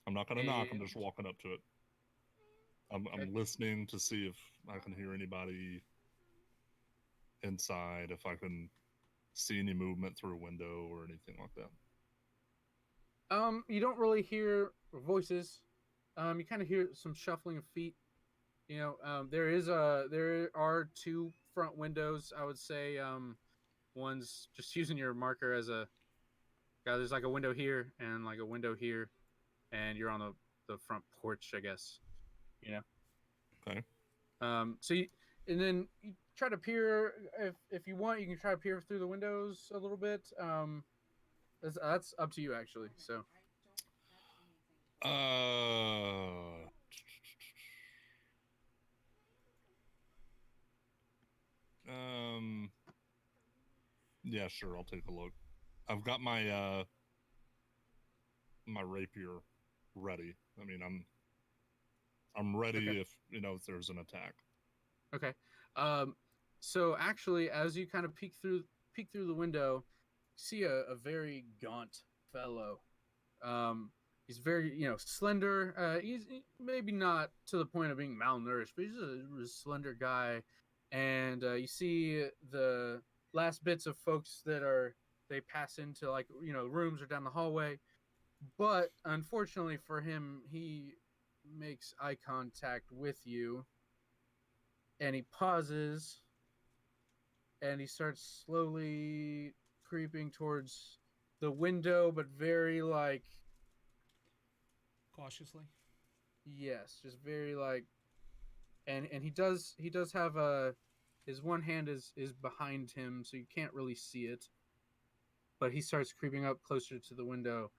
I'm not gonna knock. I'm And- just walking up to it. I'm Okay. listening to see if I can hear anybody inside, if I can see any movement through a window or anything like that. You don't really hear voices. You kind of hear some shuffling of feet. There are two front windows. I would say, one's just using your marker as a. Yeah, there's like a window here and like a window here, and you're on the front porch, I guess. Okay. And then you try to peer, if you want, you can try to peer through the windows a little bit. That's up to you, actually. Roman, So I don't have anything. Yeah, sure. I'll take a look. I've got my my rapier ready. I mean, I'm ready Okay. if there's an attack. okay. So actually, as you kind of peek through the window, you see a very gaunt fellow. He's very, slender. Maybe not to the point of being malnourished, but he's a slender guy. And you see the last bits of folks they pass into, like, rooms or down the hallway. But unfortunately for him, he makes eye contact with you, and he pauses, and he starts slowly creeping towards the window, but very like, Cautiously. yes, just very like, and he does have his one hand is behind him, so you can't really see it. But he starts creeping up closer to the window,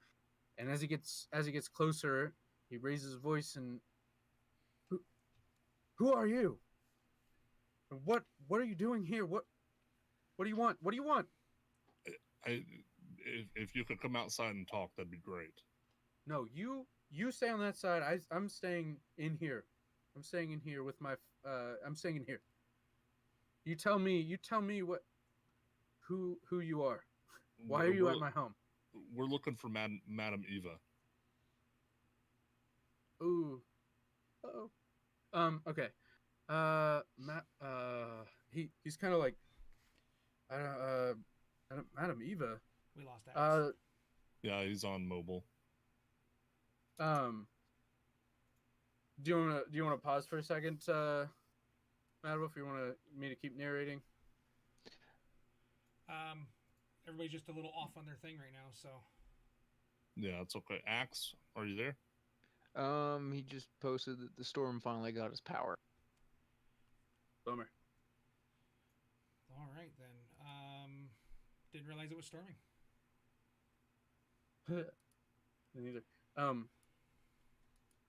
and as he gets closer, he raises his voice and, who are you? What are you doing here? What do you want? What do you want? If you could come outside and talk, that'd be great. No, you stay on that side. I'm staying in here. I'm staying in here with my. I'm staying in here. You tell me what. Who you are? Why are you at my home? We're looking for Madam Eva. Ooh. Oh. Okay. Matt. He's kind of like. I don't. Madam Eva. We lost Alex. Yeah, he's on mobile. Do you wanna pause for a second, Madam, if you want me to keep narrating? Everybody's just a little off on their thing right now, so Yeah, it's okay. Axe, are you there? He just posted that the storm finally got his power. Bummer. all right then. Didn't realize it was storming. Neither.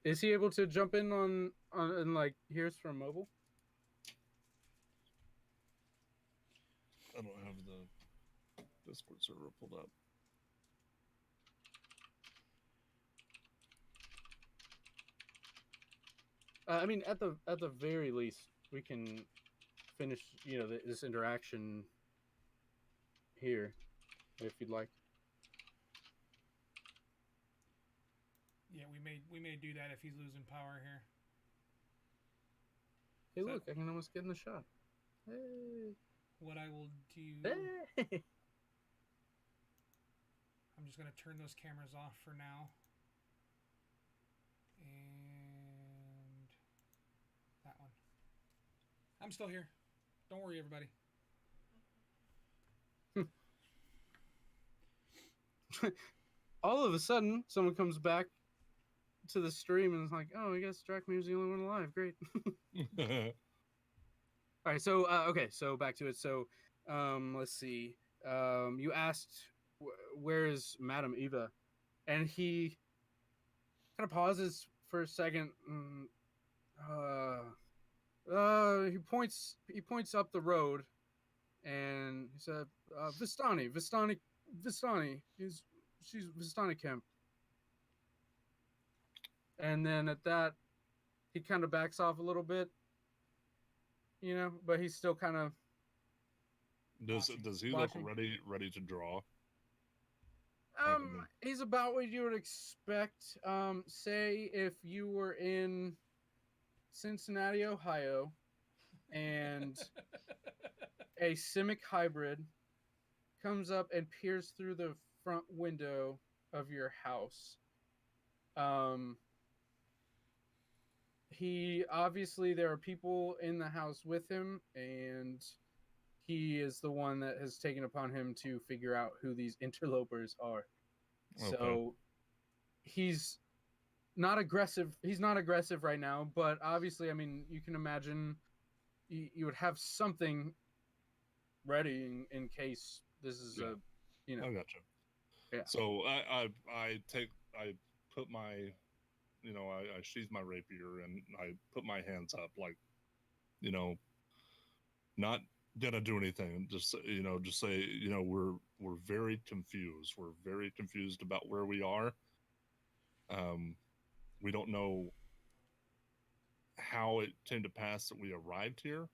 Is he able to jump in on and like hear us from mobile? I don't have the Discord server pulled up. I mean, at the very least, we can finish, this interaction here, if you'd like. Yeah, we may do that if he's losing power here. Hey, So- look, I can almost get in the shot. Hey. What I will do, Hey. I'm just gonna turn those cameras off for now, and that one. I'm still here. Don't worry, everybody. All of a sudden, someone comes back to the stream and is like, "Oh, I guess Drachmir's the only one alive. Great." All right, so okay, so back to it. So, let's see. You asked, where is Madam Eva, and he kind of pauses for a second. He points up the road, and he said, Vistani. She's Vistani camp. And then at that, he kind of backs off a little bit, but he's still kind of Does he Watching. look ready to draw? he's about what you would expect. Say if you were in Cincinnati, Ohio, and a Simic hybrid comes up and peers through the front window of your house. He obviously, there are people in the house with him, and he is the one that has taken upon him to figure out who these interlopers are. Okay. So he's not aggressive. He's not aggressive right now, but obviously, I mean, you can imagine you would have something ready in case this is Yeah. I gotcha. Yeah. So I put my, I sheathe my rapier and I put my hands up, like, not gonna do anything. Just say, we're very confused. We're very confused about where we are. We don't know how it came to pass that we arrived here,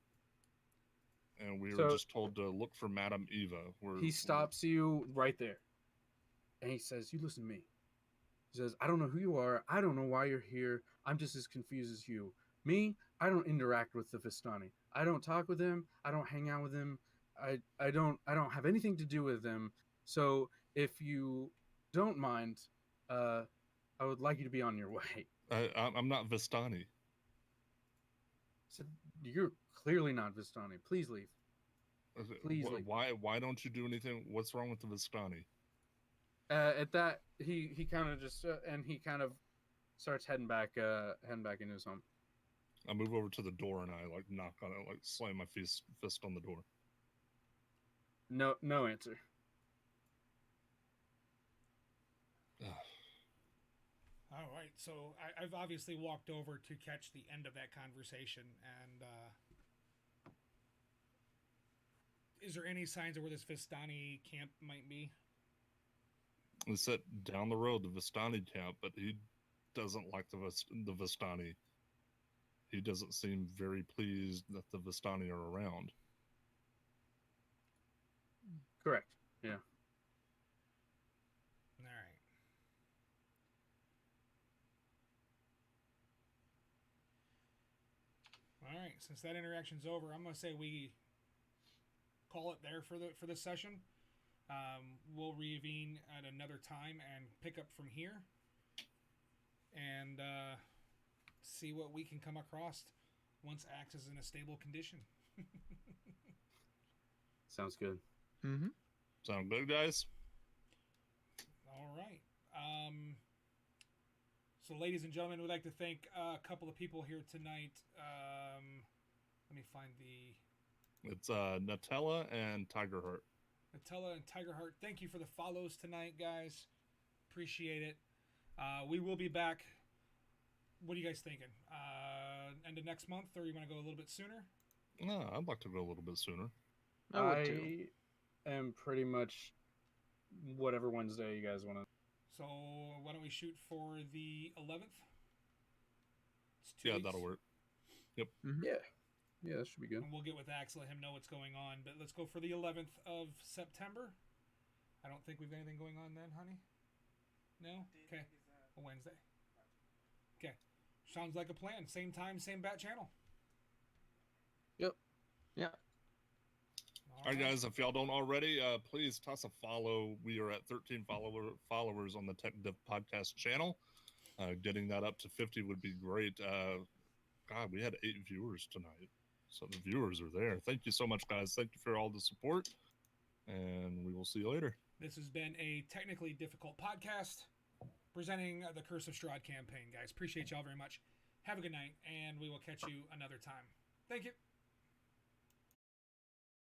and we were So- just told to look for Madame Eva. He stops you right there, and he says, "You listen to me." He says, "I don't know who you are. I don't know why you're here. I'm just as confused as you. Me, I don't interact with the Vistani. I don't talk with them. I don't hang out with them. I don't have anything to do with them. So if you don't mind, I would like you to be on your way." I'm not Vistani. So you're clearly not Vistani. Please leave. Please leave. Why don't you do anything? What's wrong with the Vistani? At that, he kind of just and he kind of starts heading back into his home. I move over to the door and I like knock on it, like slam my fist on the door. No answer. All right, so I've obviously walked over to catch the end of that conversation, and is there any signs of where this Vistani camp might be? It's set down the road, the Vistani camp, but he doesn't like the Vistani. He doesn't seem very pleased that the Vistani are around. Correct. Yeah. All right. All right. Since that interaction's over, I'm gonna say we call it there for the session. We'll reconvene at another time and pick up from here and see what we can come across once Axe is in a stable condition. Sounds good. Mm-hmm. Sound good, guys? All right. So, ladies and gentlemen, we'd like to thank a couple of people here tonight. Let me find the It's Nutella and Tiger Heart. Nutella and Tiger Heart. Thank you for the follows tonight, guys. Appreciate it. We will be back. What are you guys thinking? End of next month, or you want to go a little bit sooner? No, I'd like to go a little bit sooner. I would too. I am pretty much whatever Wednesday you guys want to. So why don't we shoot for the 11th? It's 2 Yeah, weeks. that'll work. Mhm. Yeah, that should be good. And we'll get with Axe, let him know what's going on. But let's go for the 11th of September. I don't think we've got anything going on then, honey. No? Okay. A Wednesday. Okay. Sounds like a plan. Same time, same bat channel. Yep. Yeah. All right, guys. If y'all don't already, please toss a follow. We are at 13 followers on the Tech Div Podcast channel. Getting that up to 50 would be great. God, we had 8 viewers tonight. So the viewers are there. Thank you so much, guys. Thank you for all the support. And we will see you later. This has been a technically difficult podcast presenting the Curse of Strahd campaign, guys. Appreciate y'all very much. Have a good night, and we will catch you another time. Thank you.